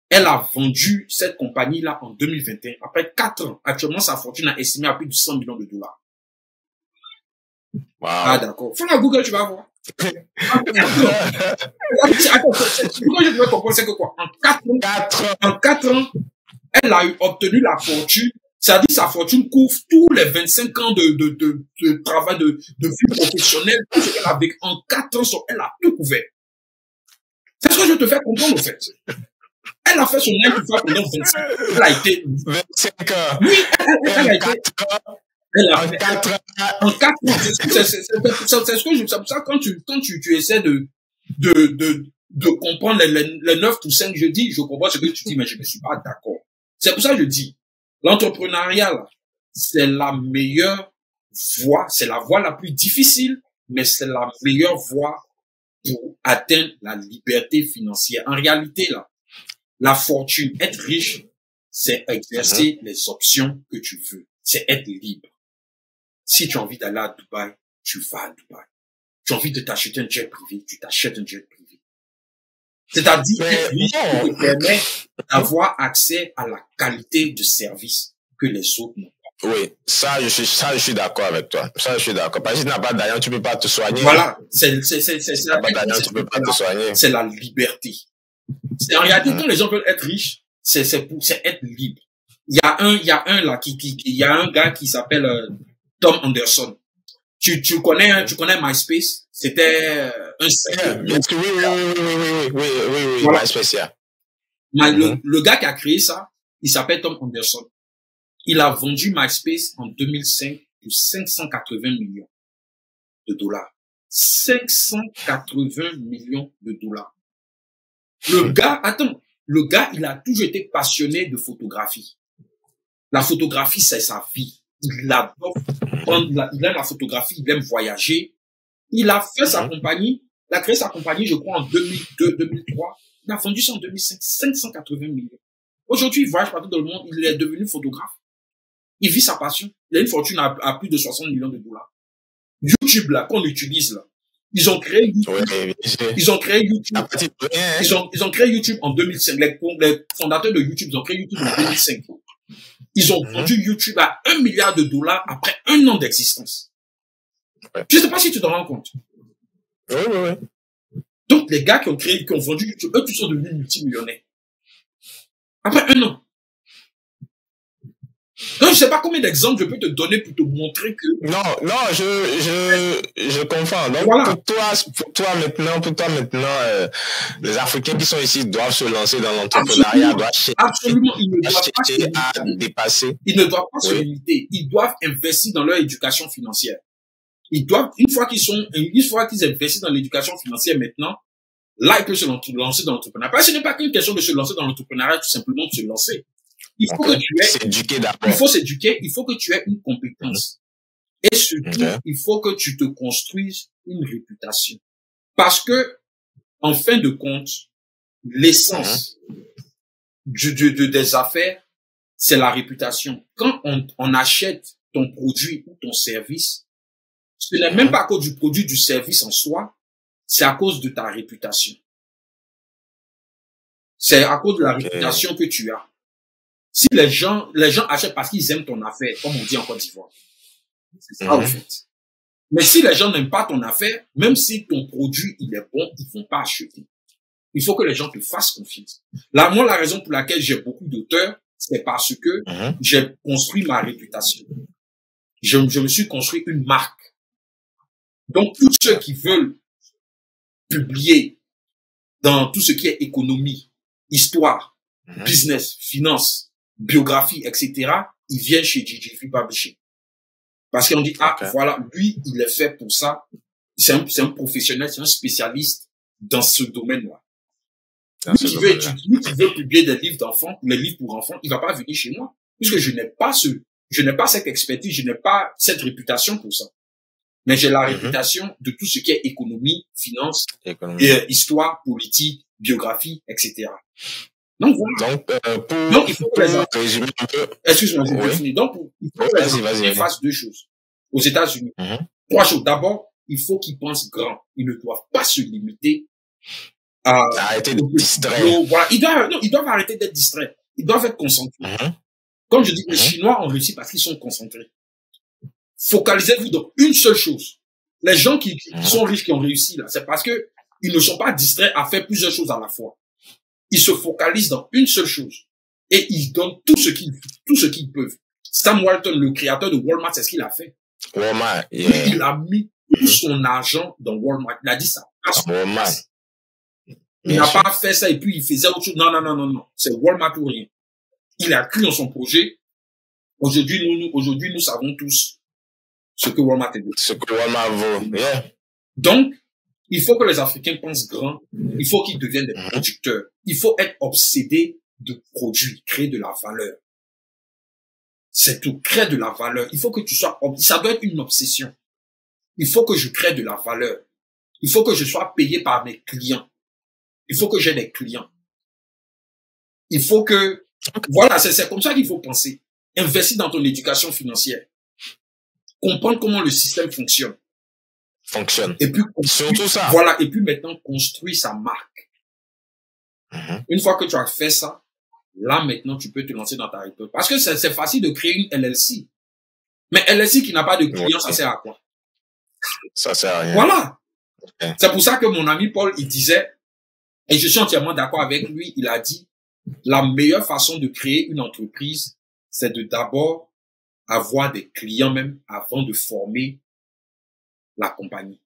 Elle a vendu cette compagnie-là en 2021. Après 4 ans, actuellement, sa fortune a estimé à plus de 100 millions de dollars. Wow. Ah, d'accord. Faut la Google, tu vas voir. Attends, pourquoi je devrais comprendre, c'est que quoi? En 4 ans, elle a obtenu la fortune. C'est-à-dire, sa fortune couvre tous les 25 ans de travail, de vie professionnelle, tout ce qu'elle a vécu. En 4 ans, elle a tout couvert. C'est ce que je te fais comprendre, en fait. Elle a fait son 9 to 5 pendant 25 ans. Elle a été... 25 ans. Oui, elle a été... En 4 ans. En 4 ans. C'est ce que je... C'est pour ça, quand tu essaies de comprendre les 9 to 5, je comprends ce que tu dis, mais je ne suis pas d'accord. C'est pour ça que je dis, l'entrepreneuriat, là, c'est la meilleure voie, c'est la voie la plus difficile, mais c'est la meilleure voie pour atteindre la liberté financière. En réalité, là, la fortune, être riche, c'est exercer les options que tu veux. C'est être libre. Si tu as envie d'aller à Dubaï, tu vas à Dubaï. Tu as envie de t'acheter un jet privé, tu t'achètes un jet privé. C'est-à-dire, être riche te permet d'avoir accès à la qualité de service que les autres n'ont pas. Oui, ça, je suis d'accord avec toi. Ça, je suis d'accord. Parce que si tu n'as pas d'argent, tu peux pas te soigner. Voilà. Tu n'as pas d'argent, tu peux pas te soigner. C'est la liberté. En réalité, quand les gens veulent être riches, c'est être libre. Il y a un gars qui s'appelle Tom Anderson. Tu connais MySpace? C'était un secteur. Oui, voilà. MySpace, yeah. Le gars qui a créé ça, il s'appelle Tom Anderson. Il a vendu MySpace en 2005 pour 580 millions de dollars. 580 millions de dollars. Le gars, il a toujours été passionné de photographie. La photographie, c'est sa vie. Il adore prendre, il aime la photographie, il aime voyager. Il a fait sa compagnie, il a créé sa compagnie, je crois, en 2002, 2003. Il a vendu ça en 2005, 580 millions. Aujourd'hui, il voyage partout dans le monde, il est devenu photographe. Il vit sa passion. Il a une fortune à plus de 60 millions de dollars. YouTube, là, qu'on utilise, là. Ils ont créé YouTube. Ils ont créé YouTube. Ils ont créé YouTube en 2005. Les fondateurs de YouTube, ils ont créé YouTube en 2005. Ils ont vendu YouTube à 1 milliard de dollars après 1 an d'existence. Je ne sais pas si tu te rends compte. Oui. Donc, les gars qui ont vendu YouTube, eux, tous sont devenus multimillionnaires. Après 1 an. Donc, je sais pas combien d'exemples je peux te donner pour te montrer que... Non, je comprends. Donc, voilà. pour toi maintenant, les Africains qui sont ici doivent se lancer dans l'entrepreneuriat, doivent chercher à dépasser. Ils ne doivent pas se limiter. Ils doivent investir dans leur éducation financière. Ils doivent, une fois qu'ils investissent dans l'éducation financière maintenant, là, ils peuvent se lancer dans l'entrepreneuriat. Parce que ce n'est pas qu'une question de se lancer dans l'entrepreneuriat, tout simplement de se lancer. Il faut que tu aies, s'éduquer d'abord. Il faut s'éduquer, il faut que tu aies une compétence. Et surtout, il faut que tu te construises une réputation. Parce que, en fin de compte, l'essence des affaires, c'est la réputation. Quand on achète ton produit ou ton service, ce n'est même pas à cause du produit, du service en soi, c'est à cause de ta réputation. C'est à cause de la réputation que tu as. Si les gens achètent parce qu'ils aiment ton affaire, comme on dit en Côte d'Ivoire. C'est ça, en fait. Mais si les gens n'aiment pas ton affaire, même si ton produit, il est bon, ils vont pas acheter. Il faut que les gens te fassent confiance. Là, moi, la raison pour laquelle j'ai beaucoup d'auteurs, c'est parce que j'ai construit ma réputation. Je me suis construit une marque. Donc, tous ceux qui veulent publier dans tout ce qui est économie, histoire, business, finance, biographie, etc., ils viennent chez Gigi Publishing. Parce qu'on dit, voilà, lui, il est fait pour ça. C'est un professionnel, c'est un spécialiste dans ce domaine-là. Lui qui veut publier des livres d'enfants, les livres pour enfants, il va pas venir chez moi. Puisque je n'ai pas cette expertise, je n'ai pas cette réputation pour ça. Mais j'ai la réputation de tout ce qui est économie, finance, histoire, politique, biographie, etc. Donc, voilà. Donc, il faut que les résumer un peu. Excuse-moi, je vais finir. Donc, il faut que les gens fassent 2 choses. Aux États-Unis. 3 choses. D'abord, il faut qu'ils pensent grand. Ils ne doivent pas se limiter à arrêter de distraire. Voilà, ils doivent arrêter d'être distraits. Ils doivent être concentrés. Comme je dis, les Chinois ont réussi parce qu'ils sont concentrés. Focalisez-vous dans une seule chose. Les gens qui sont riches, qui ont réussi là, c'est parce que ils ne sont pas distraits à faire plusieurs choses à la fois. Ils se focalisent dans une seule chose et ils donnent tout ce qu'ils peuvent. Sam Walton, le créateur de Walmart, c'est ce qu'il a fait. Walmart, yeah. Il a mis tout son argent dans Walmart. Il a dit ça. Walmart. Il n'a pas fait ça et puis il faisait autre chose. Non. C'est Walmart ou rien. Il a cru dans son projet. Aujourd'hui, nous savons tous ce que Walmart est. Ce que Walmart vaut. Yeah. Donc, il faut que les Africains pensent grand. Il faut qu'ils deviennent des producteurs. Il faut être obsédé de produits, créer de la valeur. C'est tout, créer de la valeur. Il faut que tu sois, ça doit être une obsession. Il faut que je crée de la valeur. Il faut que je sois payé par mes clients. Il faut que j'ai des clients. Il faut que, voilà, c'est comme ça qu'il faut penser. Investir dans ton éducation financière. Comprendre comment le système fonctionne. Et puis, surtout ça. Voilà. Et puis maintenant, construire sa marque. Une fois que tu as fait ça, là, maintenant, tu peux te lancer dans ta réponse. Parce que c'est facile de créer une LLC. Mais LLC qui n'a pas de clients, ça sert à quoi? Ça sert à rien. Voilà. Okay. C'est pour ça que mon ami Paul, il disait, et je suis entièrement d'accord avec lui, il a dit, la meilleure façon de créer une entreprise, c'est de d'abord avoir des clients même avant de former la compagnie.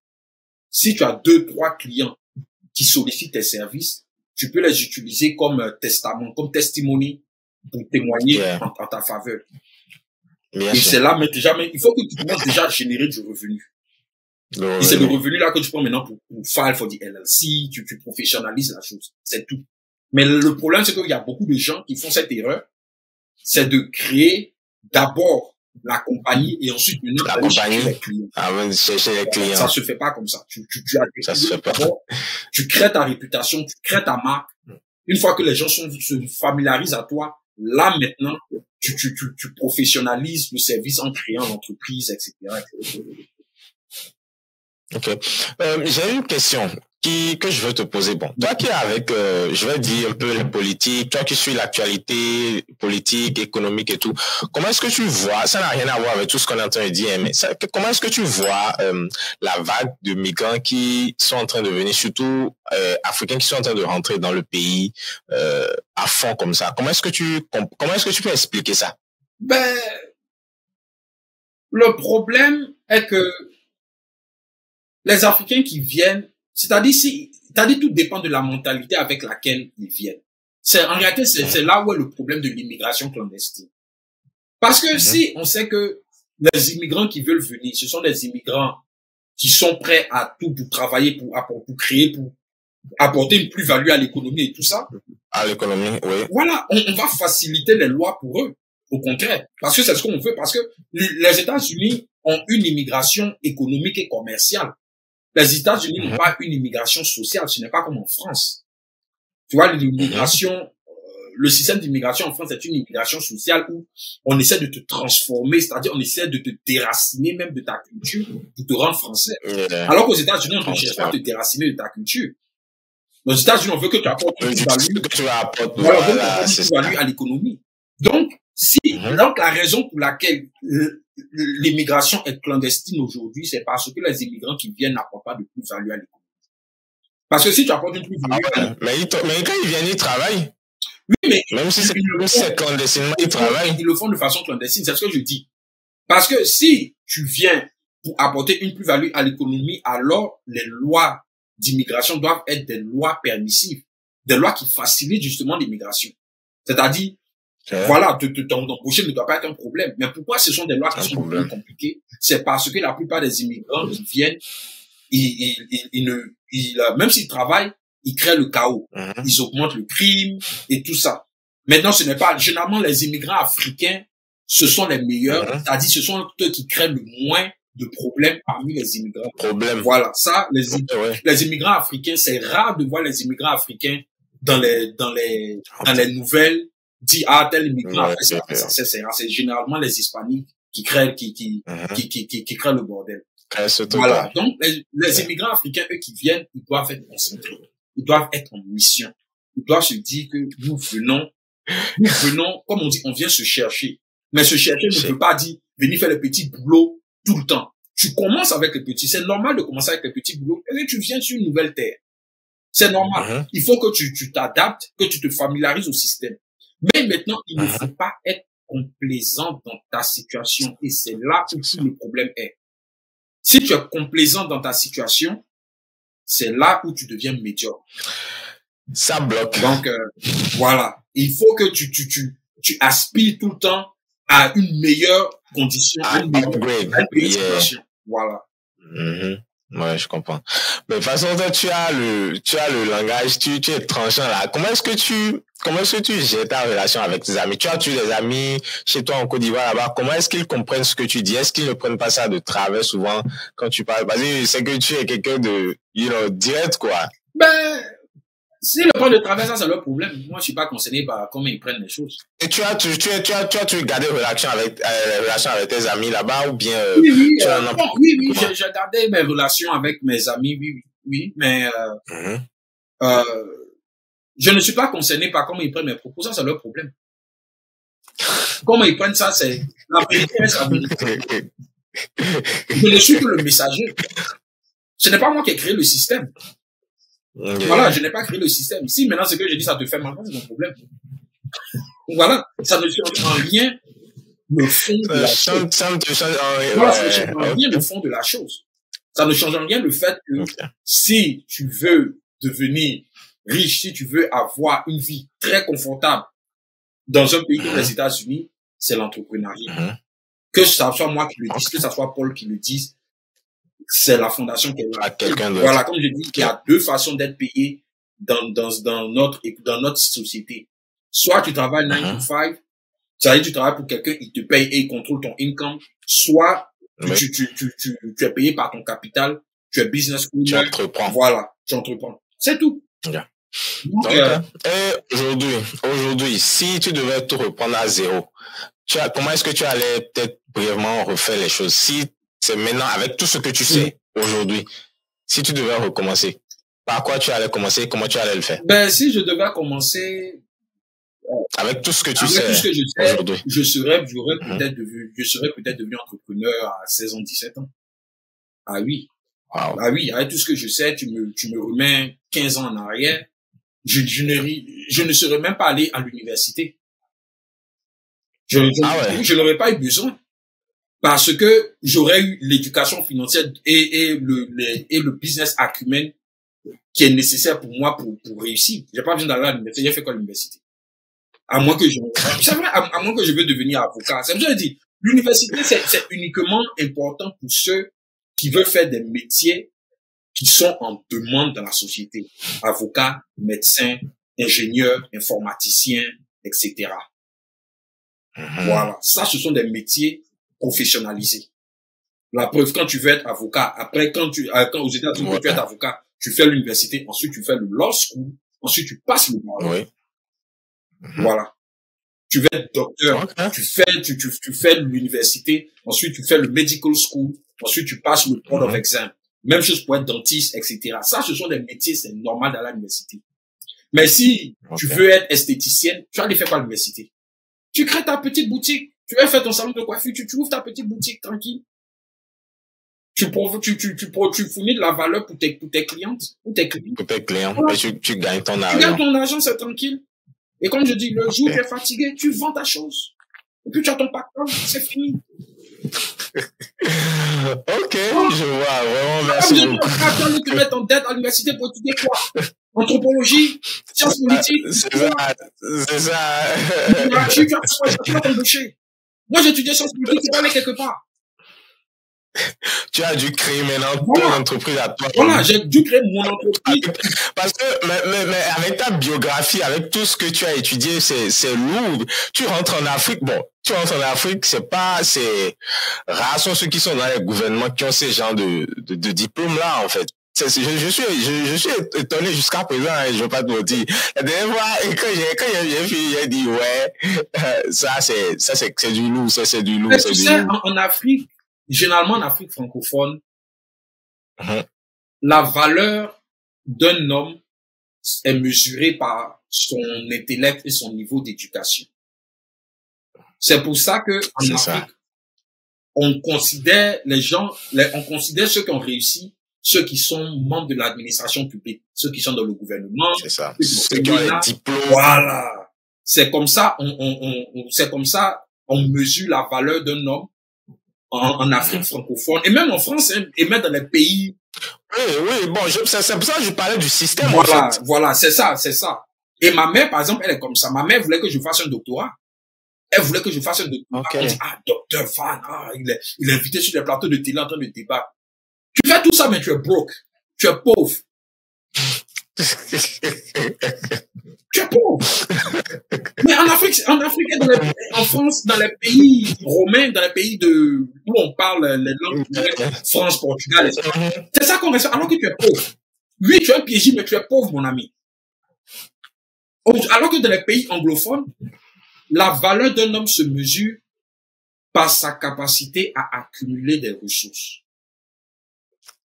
Si tu as 2-3 clients qui sollicitent tes services, tu peux les utiliser comme testament, comme testimony pour témoigner en ta faveur. Et c'est là, mais déjà, il faut que tu commences déjà à générer du revenu. Et c'est le revenu là que tu prends maintenant pour file for the LLC, tu professionnalises la chose. C'est tout. Mais le problème, c'est qu'il y a beaucoup de gens qui font cette erreur. C'est de créer d'abord la compagnie et ensuite la compagnie les clients. Avant de chercher les clients. Ça se fait pas comme ça. Ça se fait pas. Tu crées ta réputation, tu crées ta marque. Une fois que les gens se familiarisent à toi, là maintenant, tu professionnalises le service en créant l'entreprise, etc., etc. Ok. J'ai une question que je veux te poser. Bon, toi qui es avec, je vais dire un peu la politique, toi qui suis l'actualité politique, économique et tout, comment est-ce que tu vois, ça n'a rien à voir avec tout ce qu'on est en train de dire, mais comment est-ce que tu vois la vague de migrants qui sont en train de venir, surtout africains qui sont en train de rentrer dans le pays à fond comme ça? Comment est-ce que tu peux expliquer ça? Ben, le problème est que les Africains qui viennent, c'est-à-dire tout dépend de la mentalité avec laquelle ils viennent. En réalité, c'est là où est le problème de l'immigration clandestine. Parce que si on sait que les immigrants qui veulent venir, ce sont des immigrants qui sont prêts à tout pour travailler, pour créer, pour apporter une plus-value à l'économie et tout ça. À l'économie, oui. Voilà, on va faciliter les lois pour eux, au contraire. Parce que c'est ce qu'on veut, parce que les États-Unis ont une immigration économique et commerciale. Les États-Unis n'ont pas une immigration sociale, ce n'est pas comme en France. Tu vois, l'immigration, le système d'immigration en France est une immigration sociale où on essaie de te transformer, c'est-à-dire on essaie de te déraciner même de ta culture pour te rendre français. Alors qu'aux États-Unis, on ne cherche pas à te déraciner de ta culture. Aux États-Unis, on veut que tu apportes une plus-value à l'économie. Donc, donc la raison pour laquelle l'immigration est clandestine aujourd'hui, c'est parce que les immigrants qui viennent n'apportent pas de plus-value à l'économie. Parce que si tu apportes une plus-value... Mais quand ils viennent, ils travaillent. Oui, mais... Même si c'est clandestinement, ils travaillent. Ils le font de façon clandestine, c'est ce que je dis. Parce que si tu viens pour apporter une plus-value à l'économie, alors les lois d'immigration doivent être des lois permissives, des lois qui facilitent justement l'immigration. C'est-à-dire, voilà, t'embaucher ne doit pas être un problème. Mais pourquoi ce sont des lois qui sont plus compliquées? C'est parce que la plupart des immigrants qui viennent, même s'ils travaillent, ils créent le chaos. Ils augmentent le crime et tout ça. Maintenant, ce n'est pas, généralement, les immigrants africains, ce sont les meilleurs. C'est-à-dire, ce sont eux qui créent le moins de problèmes parmi les immigrants. Voilà. Ça, les immigrants africains, c'est rare de voir les immigrants africains dans les nouvelles, dit tel immigrant a fait ça, c'est généralement les hispaniques qui créent le bordel. Voilà. Donc, les immigrants africains, eux qui viennent, ils doivent être concentrés. Ils doivent être en mission. Ils doivent se dire que nous venons, comme on dit, on vient se chercher. Mais se chercher ne veut pas dire venir faire le petit boulot tout le temps. Tu commences avec les petits. C'est normal de commencer avec les petits boulots. Et tu viens sur une nouvelle terre. C'est normal. Il faut que tu t'adaptes, que tu te familiarises au système. Mais maintenant, il ne faut pas être complaisant dans ta situation. Et c'est là où tout le problème est. Si tu es complaisant dans ta situation, c'est là où tu deviens médiocre. Ça bloque. Donc, voilà. Il faut que tu aspires tout le temps à une meilleure condition, à une meilleure situation. Voilà. Ouais, je comprends. Mais de toute façon, toi, tu as le langage, tu es tranchant là. Comment est-ce que tu gères ta relation avec tes amis? Tu as des amis chez toi en Côte d'Ivoire là-bas. Comment est-ce qu'ils comprennent ce que tu dis? Est-ce qu'ils ne prennent pas ça de travers souvent quand tu parles? Parce que c'est que tu es quelqu'un de, direct, quoi. Ben, si le point de travers, ça, c'est leur problème. Moi, je suis pas concerné par comment ils prennent les choses. Et tu as gardé relation avec tes amis là-bas ou bien, oui, j'ai gardé mes relations avec mes amis, oui, mais, je ne suis pas concerné par comment ils prennent mes propos, ça, c'est leur problème. Comment ils prennent ça, c'est la vérité, c'est la vérité. Je ne suis que le messager. Ce n'est pas moi qui ai créé le système. Voilà, je n'ai pas créé le système. Si maintenant ce que je dis, ça te fait mal, c'est mon problème. Voilà, ça ne change en rien le fond de la chose. Ça ne change en rien le fond de la chose. Ça ne change en rien le fait que si tu veux devenir riche, si tu veux avoir une vie très confortable dans un pays comme les États-Unis, c'est l'entrepreneuriat. Que ça soit moi qui le dise, que ça soit Paul qui le dise, c'est la fondation qui est là. Voilà, comme je dis, il y a deux façons d'être payé dans notre société. Soit tu travailles 9 to 5, c'est-à-dire tu travailles pour quelqu'un, il te paye et il contrôle ton income. Soit tu es payé par ton capital, tu es business owner. Tu entreprends. Voilà, tu entreprends. C'est tout. Yeah. Et aujourd'hui, si tu devais tout reprendre à zéro, comment est-ce que tu allais peut-être brièvement refaire les choses? Si c'est maintenant, avec tout ce que tu sais aujourd'hui, si tu devais recommencer, par quoi tu allais commencer, comment tu allais le faire? Ben, si je devais commencer, avec tout ce que tu sais, aujourd'hui, je serais peut-être devenu entrepreneur à 16 ans, 17 ans. Ah oui. Wow. Ah oui, avec tout ce que je sais, tu me remets 15 ans en arrière, je ne serais même pas allé à l'université. Je n'aurais pas eu besoin. Parce que j'aurais eu l'éducation financière et le business acumen qui est nécessaire pour moi pour réussir. J'ai pas besoin d'aller à l'université. J'ai fait quoi à l'université? À moins que je veux devenir avocat. C'est ça que je dis. L'université, c'est uniquement important pour ceux qui veulent faire des métiers qui sont en demande dans la société. Avocat, médecin, ingénieur, informaticien, etc. Voilà. Ça, ce sont des métiers professionnalisé. La preuve, quand tu veux être avocat, après, quand aux États-Unis, tu veux être avocat, tu fais l'université, ensuite tu fais le law school, ensuite tu passes le barreau. Voilà. Tu veux être docteur, tu fais l'université, ensuite tu fais le medical school, ensuite tu passes le board of exam. Même chose pour être dentiste, etc. Ça, ce sont des métiers, c'est normal dans l'université. Mais si tu veux être esthéticienne, tu vas aller faire quoi à l'université? Tu crées ta petite boutique. Tu vas faire ton salon de coiffure, tu ouvres ta petite boutique tranquille. Tu fournis de la valeur pour tes clientes, pour tes clients. Pour tes clients, voilà. Et tu gagnes ton argent. Tu gagnes ton argent, c'est tranquille. Et comme je dis, le jour où tu es fatigué, tu vends ta chose. Et puis tu as ton pactole, c'est fini. Ok, je vois, vraiment, merci beaucoup. Attends, tu mets en dette à l'université pour étudier quoi? Anthropologie, sciences politiques. C'est ça. Tu vas t'embaucher. Moi, j'ai étudié sciences politiques, tu vas aller quelque part. Tu as dû créer maintenant ton entreprise à toi. Voilà, j'ai dû créer mon entreprise. Parce que, mais avec ta biographie, avec tout ce que tu as étudié, c'est lourd. Tu rentres en Afrique, c'est rares sont ceux qui sont dans les gouvernements qui ont ces genres de diplômes-là, en fait. Je suis étonné jusqu'à présent, hein, je veux pas te mentir. La dernière fois, quand j'ai fini, j'ai dit, ça c'est du lourd, Mais tu sais, en Afrique, généralement en Afrique francophone, La valeur d'un homme est mesurée par son intellect et son niveau d'éducation. C'est pour ça que en Afrique, on considère on considère ceux qui ont réussi, ceux qui sont membres de l'administration publique, ceux qui sont dans le gouvernement, ceux qui ont les diplômes. Voilà. C'est comme ça, on mesure la valeur d'un homme en Afrique francophone et même en France, hein, et même dans les pays. Oui, bon, c'est pour ça que je parlais du système. Voilà, en fait. voilà, c'est ça. Et ma mère, par exemple, elle est comme ça. Ma mère voulait que je fasse un doctorat. Elle voulait que je fasse un doctorat. Okay. Elle dit, docteur Van, il est invité sur les plateaux de télé en train de débattre. Tu fais tout ça, mais tu es broke. Tu es pauvre. Tu es pauvre. Mais en Afrique, en France, dans les pays romains, dans les pays où on parle les langues, France, Portugal, c'est ça qu'on respecte, alors que tu es pauvre. Oui, tu as un PhD, mais tu es pauvre, mon ami. Alors que dans les pays anglophones, la valeur d'un homme se mesure par sa capacité à accumuler des ressources.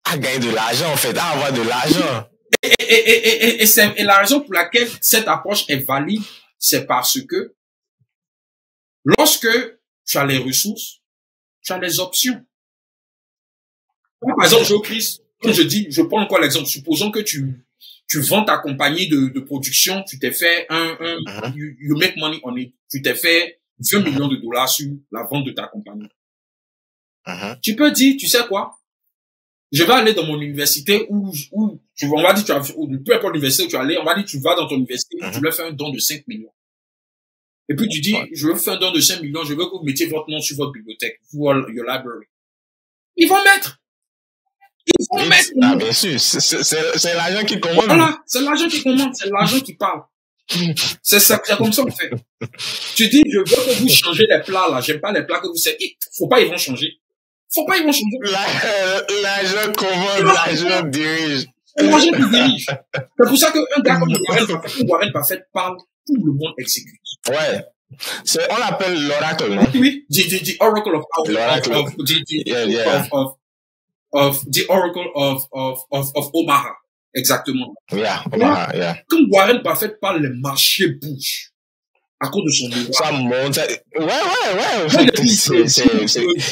À gagner de l'argent, en fait, à avoir de l'argent. Et la raison pour laquelle cette approche est valide, c'est parce que lorsque tu as les ressources, tu as les options. Par exemple, comme je dis, je prends encore l'exemple. Supposons que tu vends ta compagnie de production, tu t'es fait you make money on it. Tu t'es fait 20 millions de dollars sur la vente de ta compagnie. Tu peux dire, tu sais quoi? Je vais aller dans mon université on va dire, peu importe l'université où tu es allé, on va dire, tu vas dans ton université, tu leur fais un don de 5 millions. Et puis tu dis, je veux faire un don de 5 millions, je veux que vous mettiez votre nom sur votre bibliothèque, your library. Ils vont mettre. Bien sûr, c'est l'argent qui commande. Voilà, c'est l'argent qui commande, c'est l'argent qui parle. C'est comme ça, en fait. Tu dis, je veux que vous changez les plats, là, j'aime pas les plats que vous savez. Faut pas, ils vont changer. L'argent commande, l'argent dirige. L'argent qui dirige. C'est pour ça qu'un gars comme Warren Buffett parle, tout le monde exécute. Ouais. On l'appelle l'oracle, non? Oui, the oracle the oracle of Omaha. Exactement. Yeah, Omaha, yeah. Quand Warren Buffett parle, les marchés bougent. À cause de son niveau. Ça monte. Ouais.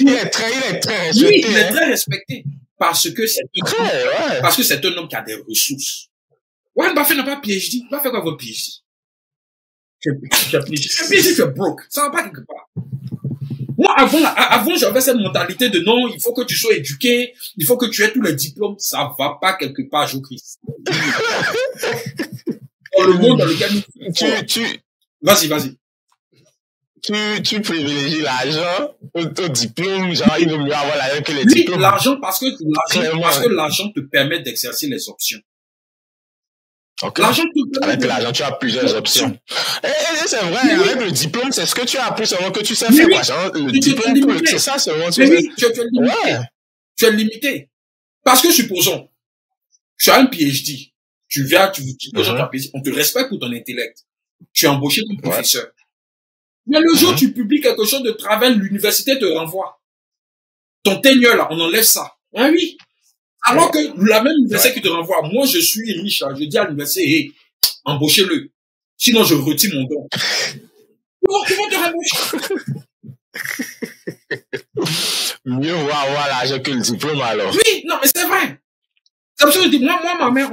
Il est très respecté. Oui, il est très respecté. Parce que c'est un homme qui a des ressources. Warren Buffett n'a pas PhD. Il va faire quoi votre PhD? Tu as PhD, tu es broke. Ça va pas quelque part. Moi, avant, j'avais cette mentalité de non, il faut que tu sois éduqué, il faut que tu aies tous les diplômes. Ça va pas quelque part, Jésus-Christ. Dans le monde dans lequel nous... Vas-y. Tu privilégies l'argent au diplôme, genre, il vaut mieux avoir l'argent que les diplômes. Oui, l'argent, parce que l'argent te permet d'exercer les options. Okay. Avec l'argent, tu as plusieurs options. Et c'est vrai, avec le diplôme, c'est ce que tu as appris seulement que tu sais faire, quoi. Genre, le diplôme, c'est ça seulement. Tu es limité. Tu es limité. Parce que supposons, tu as un PhD, tu viens, on te respecte pour ton intellect. Tu es embauché comme professeur. Mais le jour où tu publies quelque chose de travers, l'université te renvoie. Ton tenure, là, on enlève ça. Ah oui. Alors que la même université qui te renvoie, moi, je suis riche, là, je dis à l'université, hey, embauchez-le. Sinon, je retire mon don. Ils vont te rembaucher. Mieux vaut avoir l'argent que le diplôme, alors. Oui, non, mais c'est vrai. C'est pour ça que je dis, moi, ma mère,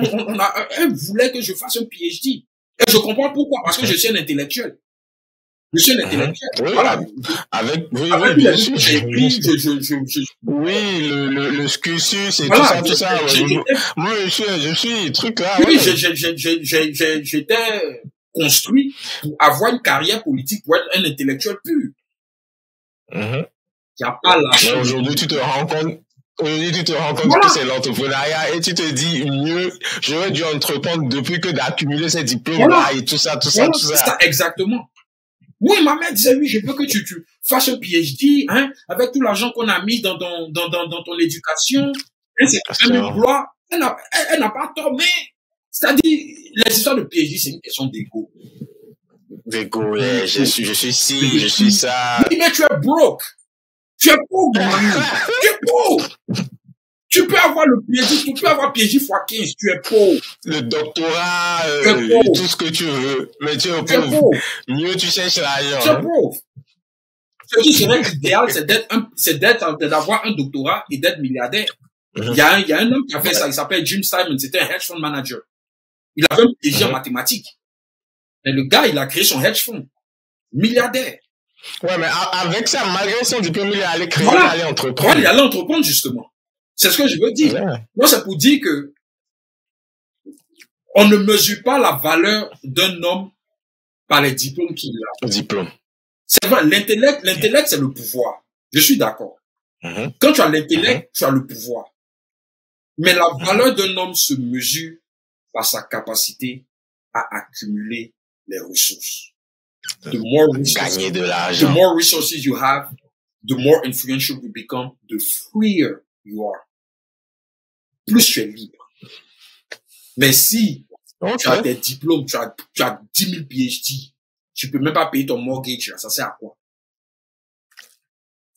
elle voulait que je fasse un PhD. Et je comprends pourquoi, parce que je suis un intellectuel. Je suis un intellectuel. Oui, voilà. Oui, bien sûr. Oui, le cursus et voilà, tout ça. Moi, je suis truc là. Oui, j'étais construit pour avoir une carrière politique, pour être un intellectuel pur. Il n'y a pas la... Aujourd'hui, tu te rends compte voilà. Que c'est l'entrepreneuriat et tu te dis mieux, j'aurais dû entreprendre depuis que d'accumuler ces diplômes-là et tout ça. Exactement. Oui, ma mère disait, oui, je veux que tu fasses un PhD, hein, avec tout l'argent qu'on a mis dans ton éducation. C'est quand même une gloire. Elle n'a pas tort, mais, c'est-à-dire, les histoires de PhD, c'est une question d'ego. D'ego, je suis ci, je suis ça. Oui, mais tu es broke. Tu es pauvre, mon ami. Tu es pauvre. Tu peux avoir le PhD, tu peux avoir PhD x 15, tu es pauvre. Le doctorat, tout ce que tu veux. Mais tu es pauvre. pauvre. Mieux tu cherches l'argent. Tu es pauvre. Ce qui serait idéal, c'est d'avoir un doctorat et d'être milliardaire. Il y a un homme qui a fait ça, il s'appelle Jim Simon, c'était un hedge fund manager. Il avait un PhD en mathématiques. Et le gars, il a créé son hedge fund. Milliardaire. Ouais, mais avec ça, malgré son diplôme, il est allé créer, il est allé entreprendre. Voilà, il est allé entreprendre, justement. C'est ce que je veux dire. Ouais. Moi, c'est pour dire que on ne mesure pas la valeur d'un homme par les diplômes qu'il a. Diplôme. C'est vrai, l'intellect, c'est le pouvoir. Je suis d'accord. Quand tu as l'intellect, tu as le pouvoir. Mais la valeur d'un homme se mesure par sa capacité à accumuler les ressources. The more resources, gagner de l'argent. The more resources you have, the more influential you become, the freer you are. Plus tu es libre. Mais si tu as des diplômes, tu as 10 000 PhD, tu peux même pas payer ton mortgage, là, ça sert à quoi?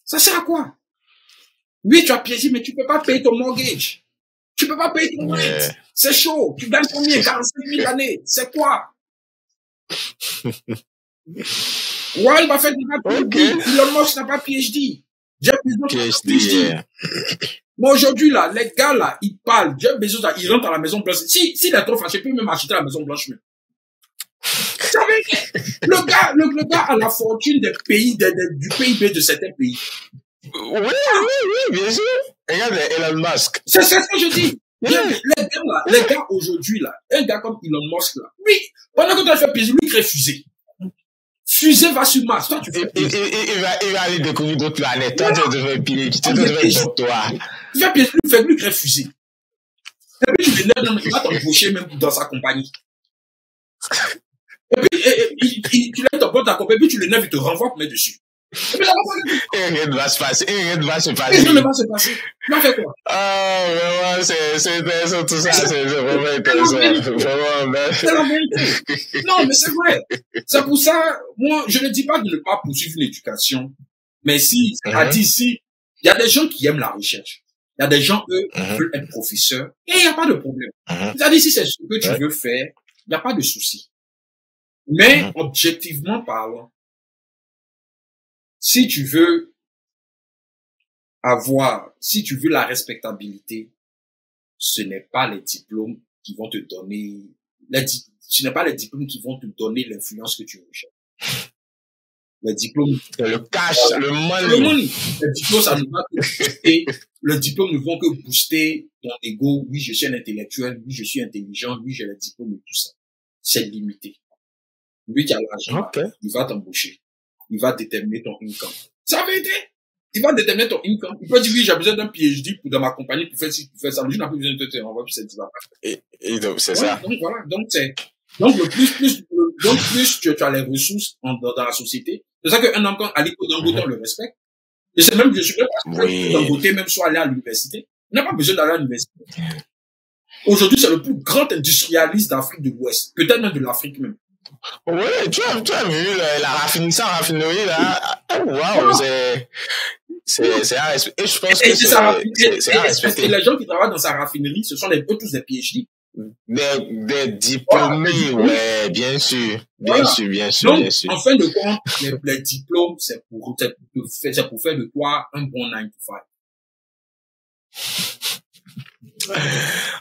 Ça sert à quoi? Oui, tu as PhD, mais tu peux pas payer ton mortgage. Tu peux pas payer ton rent. C'est chaud. Tu gagnes combien? 45 000 l'année. C'est quoi? Warren Buffett n'a pas PhD. Elon Musk n'a pas PhD. Jeff Bezos n'a pas PhD. Mais aujourd'hui, là, les gars, là, ils parlent. Jeff Bezos, là, il rentre à la Maison Blanche. S'il est trop fâché, il peut même acheter la Maison Blanche même. Le gars a la fortune des pays, du PIB de certains pays. Oui, bien sûr. Regarde Elon Musk. C'est ce que je dis. Les gars aujourd'hui, là, un gars comme Elon Musk, là, oui, pendant que tu as fait plaisir, lui, il crée fusée. Fusée va sur Mars. Toi, tu fais plaisir. Il va aller découvrir d'autres planètes. Toi, tu devrais piler. Tu devrais doctorat. Tu fais plaisir, lui, crée fusée. Et puis, tu l'énerves, il va t'embaucher même dans sa compagnie. Et puis, tu lèves ton pote à compagnie, puis tu l'énerves, il te renvoie pour mettre dessus. Et puis, rien ne va se passer. Rien ne va se passer. Tu vas faire quoi? Ah, vraiment, c'est intéressant tout ça. C'est vraiment intéressant. Vraiment, c'est la vérité. Non, mais c'est vrai. C'est pour ça, moi, je ne dis pas de ne pas poursuivre l'éducation. Mais si, il y a des gens qui aiment la recherche. Il y a des gens, eux, qui veulent être professeurs. Et il n'y a pas de problème. C'est-à-dire, si c'est ce que tu veux faire, il n'y a pas de souci. Mais, objectivement parlant, si tu veux la respectabilité, ce n'est pas les diplômes qui vont te donner, ce n'est pas les diplômes qui vont te donner l'influence que tu recherches. Les diplômes, le cash, le money. Le diplôme, ça ne va que booster. Le diplôme ne vont que booster ton ego. Oui, je suis un intellectuel. Oui, je suis intelligent. Oui, j'ai le diplôme et tout ça. C'est limité. Lui qui a l'argent, il va t'embaucher. Il va déterminer ton income. C'est la vérité. Il va déterminer ton income. Il peut dire, oui, j'ai besoin d'un PhD dans ma compagnie pour faire ci, pour faire ça. Mais je n'ai pas besoin de te renvoyer, puis et donc, c'est ça. Donc, voilà. Donc, plus tu as les ressources dans la société. C'est ça qu'un homme comme Aliko Dangote, on le respecte. Et c'est même, je suis même pas que Dangote même soit allé à l'université. Il n'a pas besoin d'aller à l'université. Aujourd'hui, c'est le plus grand industrialiste d'Afrique de l'Ouest. Peut-être même de l'Afrique même. Oui, tu as vu la raffinerie là. Waouh, c'est à respecter. Et je pense que c'est à respecter. Et les gens qui travaillent dans sa raffinerie, ce sont eux tous des PhD. Des diplômés, ouais, bien sûr. Donc, en fin de compte, les diplômes, c'est pour faire de toi un bon 9 to 5.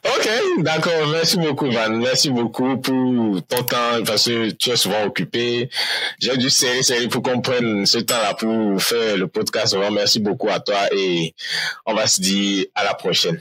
Ok, d'accord. Merci beaucoup, Van. Merci beaucoup pour ton temps parce que tu es souvent occupé. J'ai dû serrer pour qu'on prenne ce temps-là pour faire le podcast. Merci beaucoup à toi et on va se dire à la prochaine.